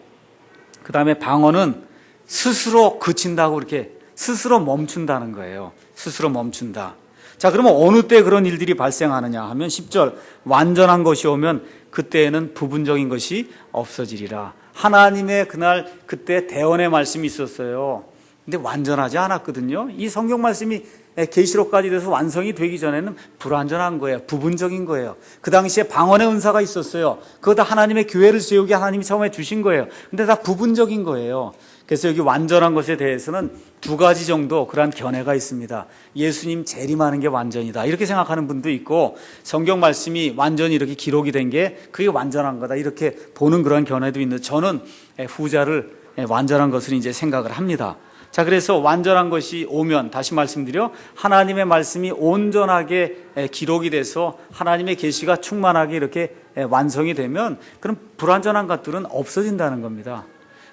그 다음에 방언은 스스로 그친다고, 이렇게 스스로 멈춘다는 거예요. 스스로 멈춘다. 자, 그러면 어느 때 그런 일들이 발생하느냐 하면 10절, 완전한 것이 오면 그때에는 부분적인 것이 없어지리라. 하나님의 그날 그때 대언의 말씀이 있었어요. 근데 완전하지 않았거든요. 이 성경 말씀이 계시록까지 돼서 완성이 되기 전에는 불완전한 거예요. 부분적인 거예요. 그 당시에 방언의 은사가 있었어요. 그거 다 하나님의 교회를 세우게 하나님이 처음에 주신 거예요. 근데 다 부분적인 거예요. 그래서 여기 완전한 것에 대해서는 두 가지 정도 그러한 견해가 있습니다. 예수님 재림하는 게 완전이다, 이렇게 생각하는 분도 있고, 성경 말씀이 완전히 이렇게 기록이 된 게 그게 완전한 거다, 이렇게 보는 그런 견해도 있는데, 저는 후자를 완전한 것을 이제 생각을 합니다. 자, 그래서 완전한 것이 오면, 다시 말씀드려, 하나님의 말씀이 온전하게 기록이 돼서 하나님의 계시가 충만하게 이렇게 완성이 되면, 그럼 불완전한 것들은 없어진다는 겁니다.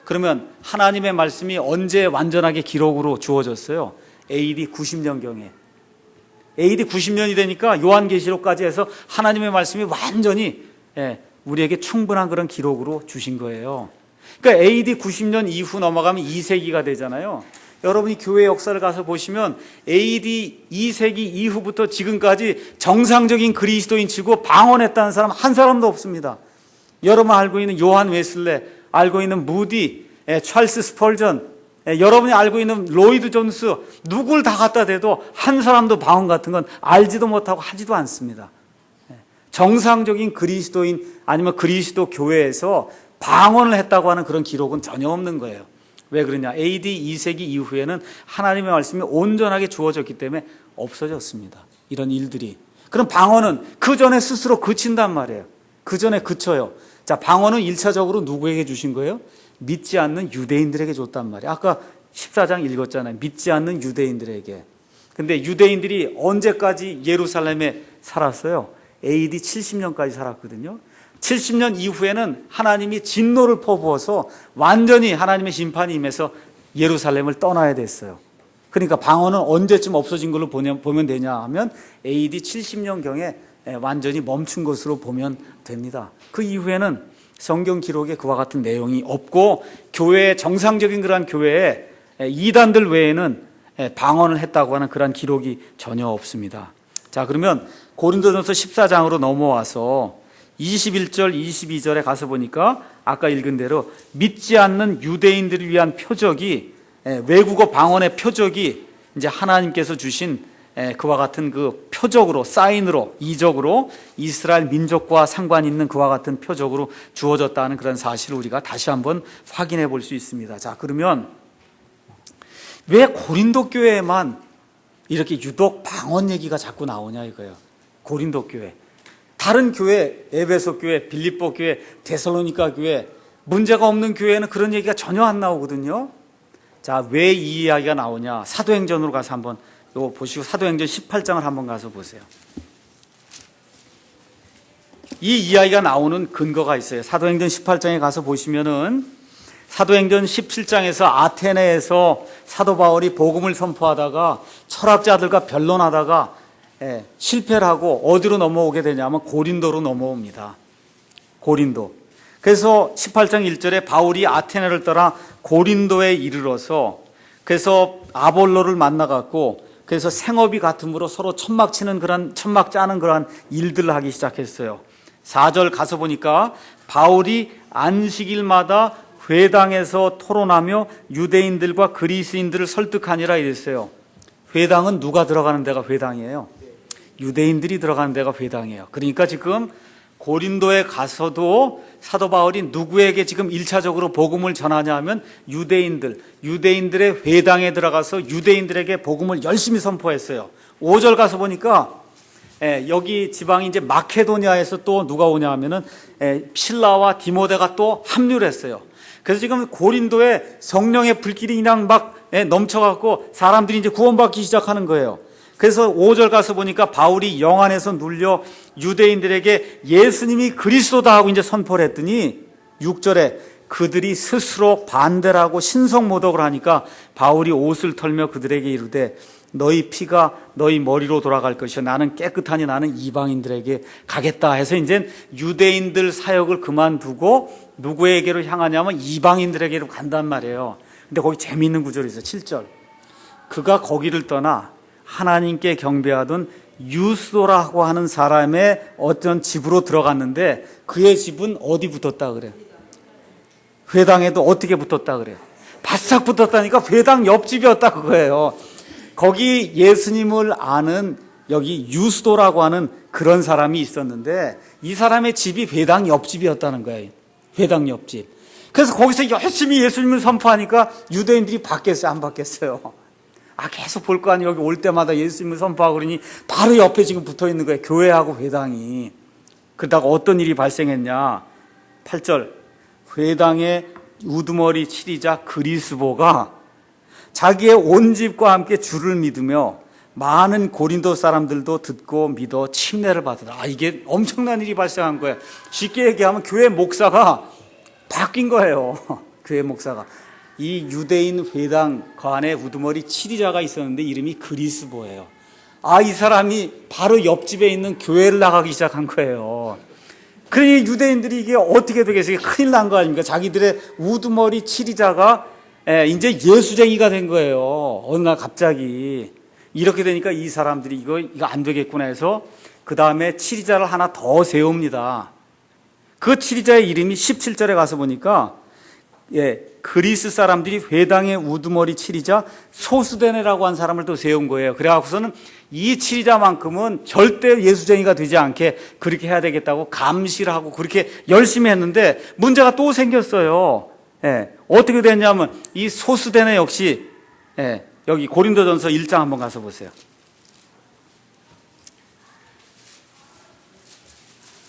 그러면 하나님의 말씀이 언제 완전하게 기록으로 주어졌어요? AD 90년경에. AD 90년이 되니까 요한계시록까지 해서 하나님의 말씀이 완전히 우리에게 충분한 그런 기록으로 주신 거예요. 그러니까 AD 90년 이후 넘어가면 2세기가 되잖아요. 여러분이 교회 역사를 가서 보시면 AD 2세기 이후부터 지금까지 정상적인 그리스도인 치고 방언했다는 사람 한 사람도 없습니다. 여러분 알고 있는 요한 웨슬레, 알고 있는 무디, 찰스 스펄전, 여러분이 알고 있는 로이드 존스, 누굴 다 갖다 대도 한 사람도 방언 같은 건 알지도 못하고 하지도 않습니다. 정상적인 그리스도인 아니면 그리스도 교회에서 방언을 했다고 하는 그런 기록은 전혀 없는 거예요. 왜 그러냐? AD 2세기 이후에는 하나님의 말씀이 온전하게 주어졌기 때문에 없어졌습니다. 이런 일들이. 그럼 방언은 그 전에 스스로 그친단 말이에요. 그 전에 그쳐요. 자, 방언은 1차적으로 누구에게 주신 거예요? 믿지 않는 유대인들에게 줬단 말이에요. 아까 14장 읽었잖아요. 믿지 않는 유대인들에게. 근데 유대인들이 언제까지 예루살렘에 살았어요? AD 70년까지 살았거든요. 70년 이후에는 하나님이 진노를 퍼부어서 완전히 하나님의 심판이 임해서 예루살렘을 떠나야 됐어요. 그러니까 방언은 언제쯤 없어진 걸로 보면 되냐 하면 AD 70년경에 완전히 멈춘 것으로 보면 됩니다. 그 이후에는 성경 기록에 그와 같은 내용이 없고, 교회의 정상적인 그러한 교회에 이단들 외에는 방언을 했다고 하는 그러한 기록이 전혀 없습니다. 자, 그러면 고린도전서 14장으로 넘어와서 21절, 22절에 가서 보니까 아까 읽은 대로 믿지 않는 유대인들을 위한 표적이, 외국어 방언의 표적이 이제 하나님께서 주신 그와 같은 그 표적으로, 사인으로, 이적으로 이스라엘 민족과 상관 있는 그와 같은 표적으로 주어졌다는 그런 사실을 우리가 다시 한번 확인해 볼 수 있습니다. 자, 그러면 왜 고린도 교회에만 이렇게 유독 방언 얘기가 자꾸 나오냐 이거예요. 고린도 교회. 다른 교회, 에베소 교회, 빌립보 교회, 데살로니가 교회, 문제가 없는 교회는 그런 얘기가 전혀 안 나오거든요. 자, 왜 이 이야기가 나오냐? 사도행전으로 가서 한번 이거 보시고 사도행전 18장을 한번 가서 보세요. 이 이야기가 나오는 근거가 있어요. 사도행전 18장에 가서 보시면은 사도행전 17장에서 아테네에서 사도 바울이 복음을 선포하다가 철학자들과 변론하다가 실패를 하고 어디로 넘어오게 되냐면 고린도로 넘어옵니다. 고린도. 그래서 18장 1절에 바울이 아테네를 떠나 고린도에 이르러서 그래서 아볼로를 만나갖고 그래서 생업이 같음으로 서로 천막 짜는 그런 일들을 하기 시작했어요. 4절 가서 보니까 바울이 안식일마다 회당에서 토론하며 유대인들과 그리스인들을 설득하니라 이랬어요. 회당은 누가 들어가는 데가 회당이에요? 유대인들이 들어가는 데가 회당이에요. 그러니까 지금 고린도에 가서도 사도 바울이 누구에게 지금 1차적으로 복음을 전하냐 하면 유대인들의 회당에 들어가서 유대인들에게 복음을 열심히 선포했어요. 5절 가서 보니까 여기 지방이 이제 마케도니아에서 또 누가 오냐 하면은 실라와 디모데가 또 합류를 했어요. 그래서 지금 고린도에 성령의 불길이 그냥 막 넘쳐갖고 사람들이 이제 구원받기 시작하는 거예요. 그래서 5절 가서 보니까 바울이 영 안에서 눌려 유대인들에게 예수님이 그리스도다 하고 이제 선포를 했더니 6절에 그들이 스스로 반대를 하고 신성모독을 하니까 바울이 옷을 털며 그들에게 이르되 너희 피가 너희 머리로 돌아갈 것이요 나는 깨끗하니 나는 이방인들에게 가겠다 해서 이제 유대인들 사역을 그만두고 누구에게로 향하냐면 이방인들에게로 간단 말이에요. 근데 거기 재미있는 구절이 있어요. 7절. 그가 거기를 떠나 하나님께 경배하던 유스도라고 하는 사람의 어떤 집으로 들어갔는데 그의 집은 어디 붙었다 그래요? 회당에도 어떻게 붙었다 그래요? 바싹 붙었다니까 회당 옆집이었다 그거예요. 거기 예수님을 아는 여기 유스도라고 하는 그런 사람이 있었는데 이 사람의 집이 회당 옆집이었다는 거예요. 회당 옆집. 그래서 거기서 열심히 예수님을 선포하니까 유대인들이 받겠어요? 안 받겠어요? 계속 볼 거 아니에요. 여기 올 때마다 예수님을 선포하고 그러니 바로 옆에 지금 붙어 있는 거예요. 교회하고 회당이. 그러다가 어떤 일이 발생했냐. 8절. 회당의 우두머리 치리자 그리스보가 자기의 온 집과 함께 주를 믿으며 많은 고린도 사람들도 듣고 믿어 침례를 받으라. 이게 엄청난 일이 발생한 거예요. 쉽게 얘기하면 교회 목사가 바뀐 거예요. 교회 목사가. 이 유대인 회당 관에 우두머리 치리자가 있었는데 이름이 그리스보예요. 이 사람이 바로 옆집에 있는 교회를 나가기 시작한 거예요. 그러니 유대인들이 이게 어떻게 되겠어요? 큰일 난 거 아닙니까? 자기들의 우두머리 치리자가 이제 예수쟁이가 된 거예요. 어느 날 갑자기. 이렇게 되니까 이 사람들이 이거 안 되겠구나 해서 그 다음에 치리자를 하나 더 세웁니다. 그 치리자의 이름이 17절에 가서 보니까 그리스 사람들이 회당의 우두머리 치리자 소스데네라고 한 사람을 또 세운 거예요. 그래갖고서는 이 치리자만큼은 절대 예수쟁이가 되지 않게 그렇게 해야 되겠다고 감시를 하고 그렇게 열심히 했는데 문제가 또 생겼어요. 어떻게 됐냐면 이 소스데네 역시 여기 고린도전서 1장 한번 가서 보세요.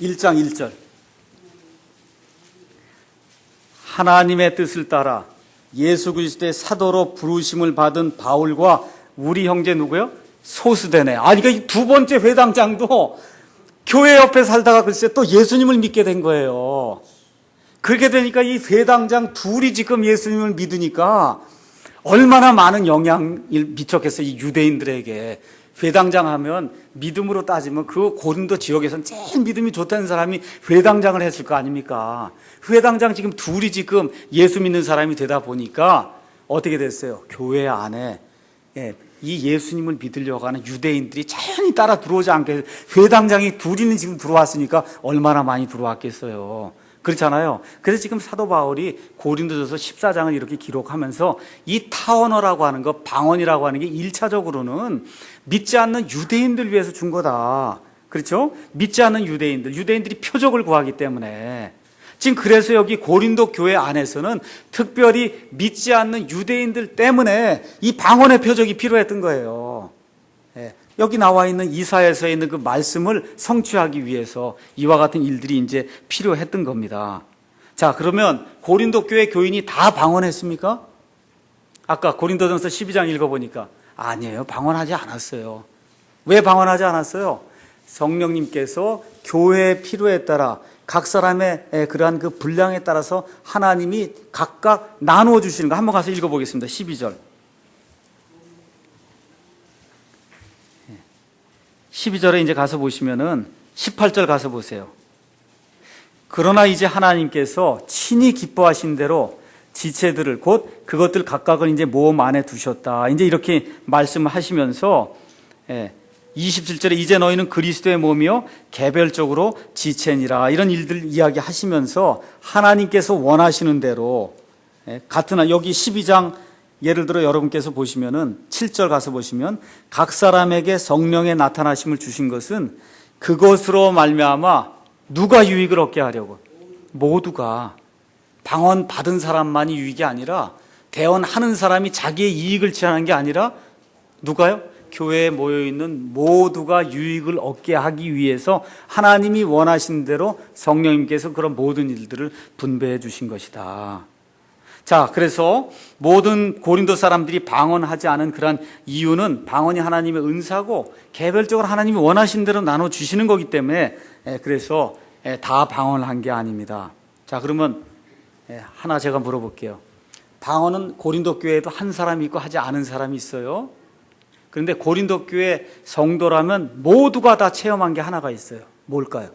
1장 1절. 하나님의 뜻을 따라 예수 그리스도의 사도로 부르심을 받은 바울과 우리 형제 누구요? 소스데네. 그러니까 두 번째 회당장도 교회 옆에 살다가 글쎄 또 예수님을 믿게 된 거예요. 그렇게 되니까 이 회당장 둘이 지금 예수님을 믿으니까 얼마나 많은 영향을 미쳤겠어요. 이 유대인들에게. 회당장 하면 믿음으로 따지면 그 고린도 지역에서는 제일 믿음이 좋다는 사람이 회당장을 했을 거 아닙니까? 회당장 지금 둘이 지금 예수 믿는 사람이 되다 보니까 어떻게 됐어요? 교회 안에 이 예수님을 믿으려고 하는 유대인들이 자연히 따라 들어오지 않게 회당장이 둘이는 지금 들어왔으니까 얼마나 많이 들어왔겠어요. 그렇잖아요. 그래서 지금 사도 바울이 고린도전서 14장을 이렇게 기록하면서 이 타원어라고 하는 거, 방언이라고 하는 게 1차적으로는 믿지 않는 유대인들 위해서 준 거다. 그렇죠? 믿지 않는 유대인들이 표적을 구하기 때문에 지금 그래서 여기 고린도 교회 안에서는 특별히 믿지 않는 유대인들 때문에 이 방언의 표적이 필요했던 거예요. 여기 나와 있는 이사야서에 있는 그 말씀을 성취하기 위해서 이와 같은 일들이 이제 필요했던 겁니다. 자, 그러면 고린도 교회 교인이 다 방언했습니까? 아까 고린도전서 12장 읽어보니까 아니에요. 방언하지 않았어요. 왜 방언하지 않았어요? 성령님께서 교회의 필요에 따라 각 사람의 그러한 그 분량에 따라서 하나님이 각각 나누어 주시는 거 한번 가서 읽어보겠습니다. 12절. 12절에 이제 가서 보시면은 18절 가서 보세요. 그러나 이제 하나님께서 친히 기뻐하신 대로 지체들을 곧 그것들 각각을 이제 모음 안에 두셨다. 이제 이렇게 말씀을 하시면서 27절에 이제 너희는 그리스도의 몸이요 개별적으로 지체니라 이런 일들 이야기하시면서 하나님께서 원하시는 대로 같은 여기 12장 예를 들어 여러분께서 보시면은 7절 가서 보시면 각 사람에게 성령의 나타나심을 주신 것은 그것으로 말미암아 누가 유익을 얻게 하려고 모두가 방언 받은 사람만이 유익이 아니라 대언하는 사람이 자기의 이익을 취하는 게 아니라 누가요? 교회에 모여있는 모두가 유익을 얻게 하기 위해서 하나님이 원하신 대로 성령님께서 그런 모든 일들을 분배해 주신 것이다. 자, 그래서 모든 고린도 사람들이 방언하지 않은 그런 이유는 방언이 하나님의 은사고 개별적으로 하나님이 원하신 대로 나눠주시는 거기 때문에 그래서 다 방언한 게 아닙니다. 자, 그러면 하나 제가 물어볼게요. 방언은 고린도 교회에도 한 사람이 있고 하지 않은 사람이 있어요. 그런데 고린도 교회 성도라면 모두가 다 체험한 게 하나가 있어요. 뭘까요?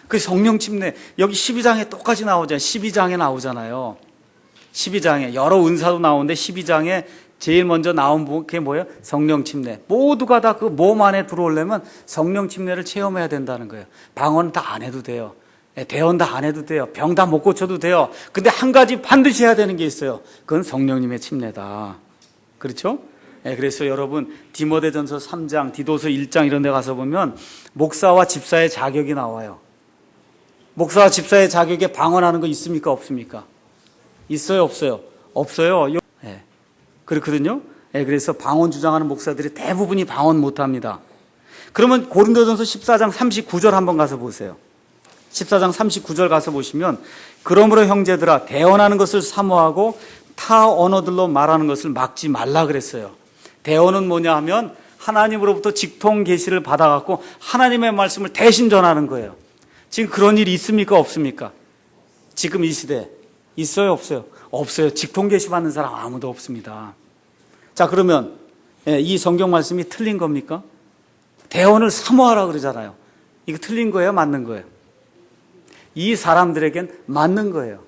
그 성령 침례, 여기 12장에 똑같이 나오잖아요. 12장에 나오잖아요. 12장에 여러 은사도 나오는데 12장에 제일 먼저 나온 게 뭐예요? 성령 침례. 모두가 다 그 몸 안에 들어오려면 성령 침례를 체험해야 된다는 거예요. 방언은 다 안 해도 돼요. 대언 다 안 해도 돼요. 병 다 못 고쳐도 돼요. 근데 한 가지 반드시 해야 되는 게 있어요. 그건 성령님의 침례다. 그렇죠? 그래서 여러분 디모데전서 3장, 디도서 1장 이런 데 가서 보면 목사와 집사의 자격이 나와요. 목사와 집사의 자격에 방언하는 거 있습니까? 없습니까? 있어요? 없어요? 없어요. 그렇거든요. 그래서 방언 주장하는 목사들이 대부분이 방언 못합니다. 그러면 고린도전서 14장 39절 한번 가서 보세요. 14장 39절 가서 보시면 그러므로 형제들아 대언하는 것을 사모하고 타 언어들로 말하는 것을 막지 말라 그랬어요. 대언은 뭐냐 하면 하나님으로부터 직통 계시를 받아갖고 하나님의 말씀을 대신 전하는 거예요. 지금 그런 일이 있습니까? 없습니까? 지금 이 시대에 있어요? 없어요? 없어요. 직통 계시 받는 사람 아무도 없습니다. 자, 그러면 이 성경 말씀이 틀린 겁니까? 대언을 사모하라 그러잖아요. 이거 틀린 거예요? 맞는 거예요? 이 사람들에겐 맞는 거예요.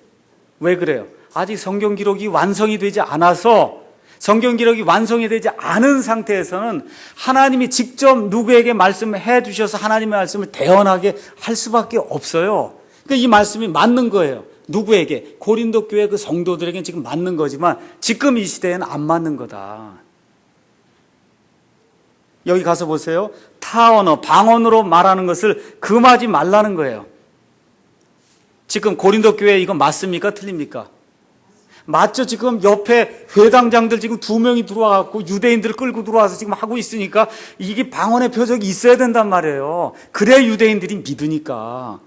왜 그래요? 아직 성경 기록이 완성이 되지 않아서, 성경 기록이 완성이 되지 않은 상태에서는 하나님이 직접 누구에게 말씀해 주셔서 하나님의 말씀을 대언하게 할 수밖에 없어요. 그러니까 이 말씀이 맞는 거예요. 누구에게? 고린도 교회 그 성도들에게는 지금 맞는 거지만 지금 이 시대에는 안 맞는 거다. 여기 가서 보세요. 타 언어, 방언으로 말하는 것을 금하지 말라는 거예요. 지금 고린도 교회 이거 맞습니까? 틀립니까? 맞죠? 지금 옆에 회당장들 지금 2명이 들어와갖고 유대인들을 끌고 들어와서 지금 하고 있으니까 이게 방언의 표적이 있어야 된단 말이에요. 그래야 유대인들이 믿으니까.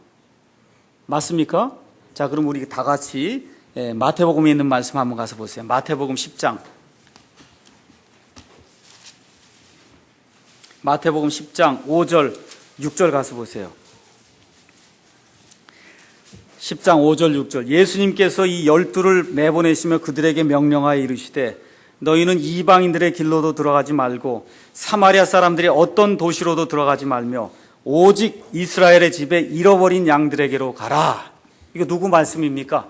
맞습니까? 자, 그럼 우리 다 같이 마태복음에 있는 말씀 한번 가서 보세요. 마태복음 10장. 마태복음 10장 5절, 6절 가서 보세요. 10장 5절 6절 예수님께서 이 12를 내보내시며 그들에게 명령하여 이르시되 너희는 이방인들의 길로도 들어가지 말고 사마리아 사람들이 어떤 도시로도 들어가지 말며 오직 이스라엘의 집에 잃어버린 양들에게로 가라. 이거 누구 말씀입니까?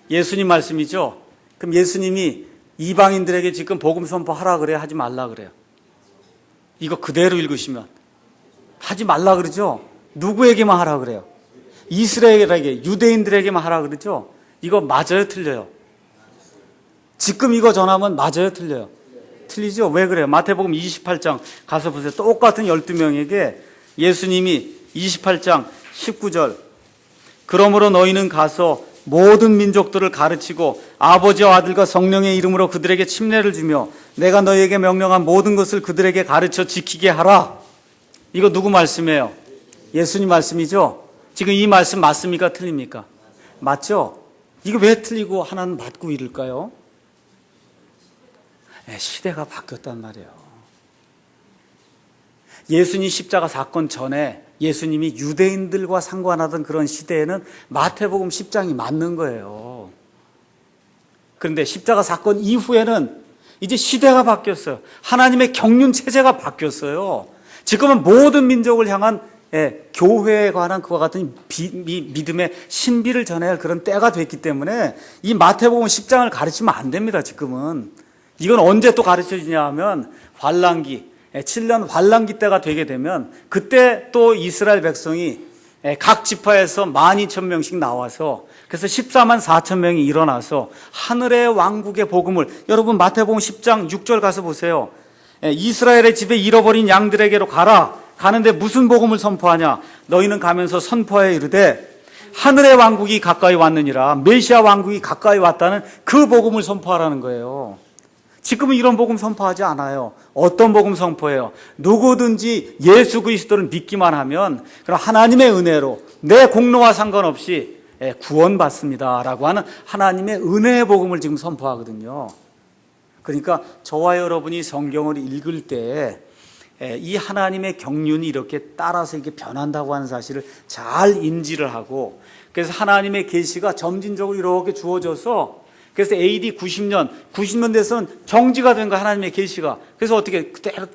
예수님 말씀이죠. 그럼 예수님이 이방인들에게 지금 복음 선포하라 그래요? 하지 말라 그래요? 이거 그대로 읽으시면 하지 말라 그러죠? 누구에게만 하라 그래요? 이스라엘에게, 유대인들에게만 하라 그러죠? 이거 맞아요? 틀려요? 지금 이거 전하면 맞아요? 틀려요? 틀리죠? 왜 그래요? 마태복음 28장 가서 보세요. 똑같은 12명에게 예수님이 28장 19절 그러므로 너희는 가서 모든 민족들을 가르치고 아버지와 아들과 성령의 이름으로 그들에게 침례를 주며 내가 너희에게 명령한 모든 것을 그들에게 가르쳐 지키게 하라. 이거 누구 말씀이에요? 예수님 말씀이죠? 지금 이 말씀 맞습니까? 틀립니까? 맞죠? 이거 왜 틀리고 하나는 맞고 이럴까요? 시대가 바뀌었단 말이에요. 예수님 십자가 사건 전에 예수님이 유대인들과 상관하던 그런 시대에는 마태복음 10장이 맞는 거예요. 그런데 십자가 사건 이후에는 이제 시대가 바뀌었어요. 하나님의 경륜 체제가 바뀌었어요. 지금은 모든 민족을 향한 교회에 관한 그와 같은 믿음의 신비를 전해야 할 그런 때가 됐기 때문에 이 마태복음 10장을 가르치면 안 됩니다. 지금은. 이건 언제 또 가르쳐지냐 하면 환란기, 7년 환란기 때가 되게 되면 그때 또 이스라엘 백성이 각 지파에서 12,000명씩 나와서 그래서 14만 4천 명이 일어나서 하늘의 왕국의 복음을, 여러분 마태복음 10장 6절 가서 보세요. 이스라엘의 집에 잃어버린 양들에게로 가라. 가는데 무슨 복음을 선포하냐? 너희는 가면서 선포하여 이르되 하늘의 왕국이 가까이 왔느니라. 메시아 왕국이 가까이 왔다는 그 복음을 선포하라는 거예요. 지금은 이런 복음 선포하지 않아요. 어떤 복음 선포해요? 누구든지 예수 그리스도를 믿기만 하면 그럼 하나님의 은혜로 내 공로와 상관없이 구원받습니다 라고 하는 하나님의 은혜의 복음을 지금 선포하거든요. 그러니까 저와 여러분이 성경을 읽을 때 이 하나님의 경륜이 이렇게 따라서 이렇게 변한다고 하는 사실을 잘 인지를 하고, 그래서 하나님의 계시가 점진적으로 이렇게 주어져서 그래서 AD 90년 돼서는 정지가 된 거야, 하나님의 계시가. 그래서 어떻게 그대로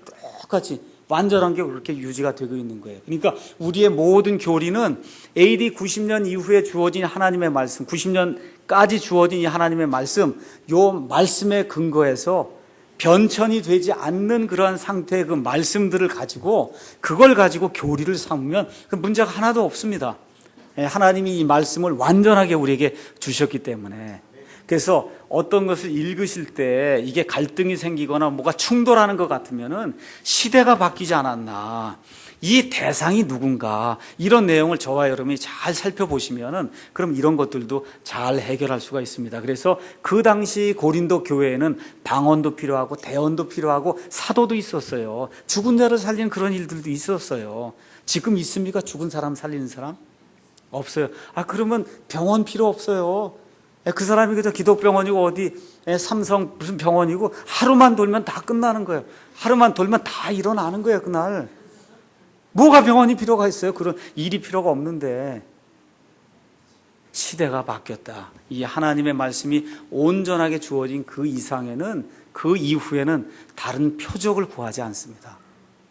똑같이 완전한 게 그렇게 유지가 되고 있는 거예요. 그러니까 우리의 모든 교리는 AD 90년 이후에 주어진 하나님의 말씀, 90년까지 주어진 이 하나님의 말씀, 요 말씀에 근거해서 변천이 되지 않는 그러한 상태의 그 말씀들을 가지고 그걸 가지고 교리를 삼으면 그 문제가 하나도 없습니다. 하나님이 이 말씀을 완전하게 우리에게 주셨기 때문에, 그래서 어떤 것을 읽으실 때 이게 갈등이 생기거나 뭐가 충돌하는 것 같으면은 시대가 바뀌지 않았나, 이 대상이 누군가, 이런 내용을 저와 여러분이 잘 살펴보시면은 그럼 이런 것들도 잘 해결할 수가 있습니다. 그래서 그 당시 고린도 교회에는 방언도 필요하고 대언도 필요하고 사도도 있었어요. 죽은 자를 살리는 그런 일들도 있었어요. 지금 있습니까? 죽은 사람 살리는 사람? 없어요. 그러면 병원 필요 없어요. 그 사람이 그저 기독병원이고 어디 삼성 무슨 병원이고 하루만 돌면 다 끝나는 거예요. 하루만 돌면 다 일어나는 거예요, 그날. 뭐가 병원이 필요가 있어요? 그런 일이 필요가 없는데. 시대가 바뀌었다. 이 하나님의 말씀이 온전하게 주어진 그 이상에는, 그 이후에는 다른 표적을 구하지 않습니다.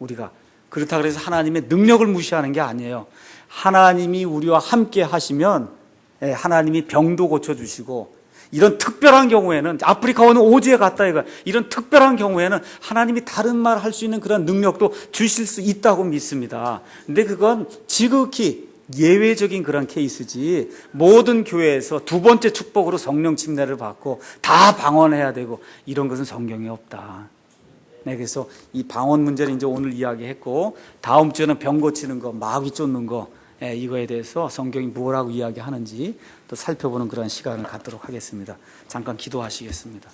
우리가. 그렇다 그래서 하나님의 능력을 무시하는 게 아니에요. 하나님이 우리와 함께 하시면 하나님이 병도 고쳐주시고, 이런 특별한 경우에는, 아프리카 어느 오지에 갔다 이거, 이런 특별한 경우에는 하나님이 다른 말 할 수 있는 그런 능력도 주실 수 있다고 믿습니다. 근데 그건 지극히 예외적인 그런 케이스지, 모든 교회에서 두 번째 축복으로 성령 침례를 받고 다 방언해야 되고 이런 것은 성경에 없다. 네, 그래서 이 방언 문제를 이제 오늘 이야기했고, 다음 주에는 병 고치는 거, 마귀 쫓는 거, 이거에 대해서 성경이 뭐라고 이야기하는지 또 살펴보는 그런 시간을 갖도록 하겠습니다. 잠깐 기도하시겠습니다.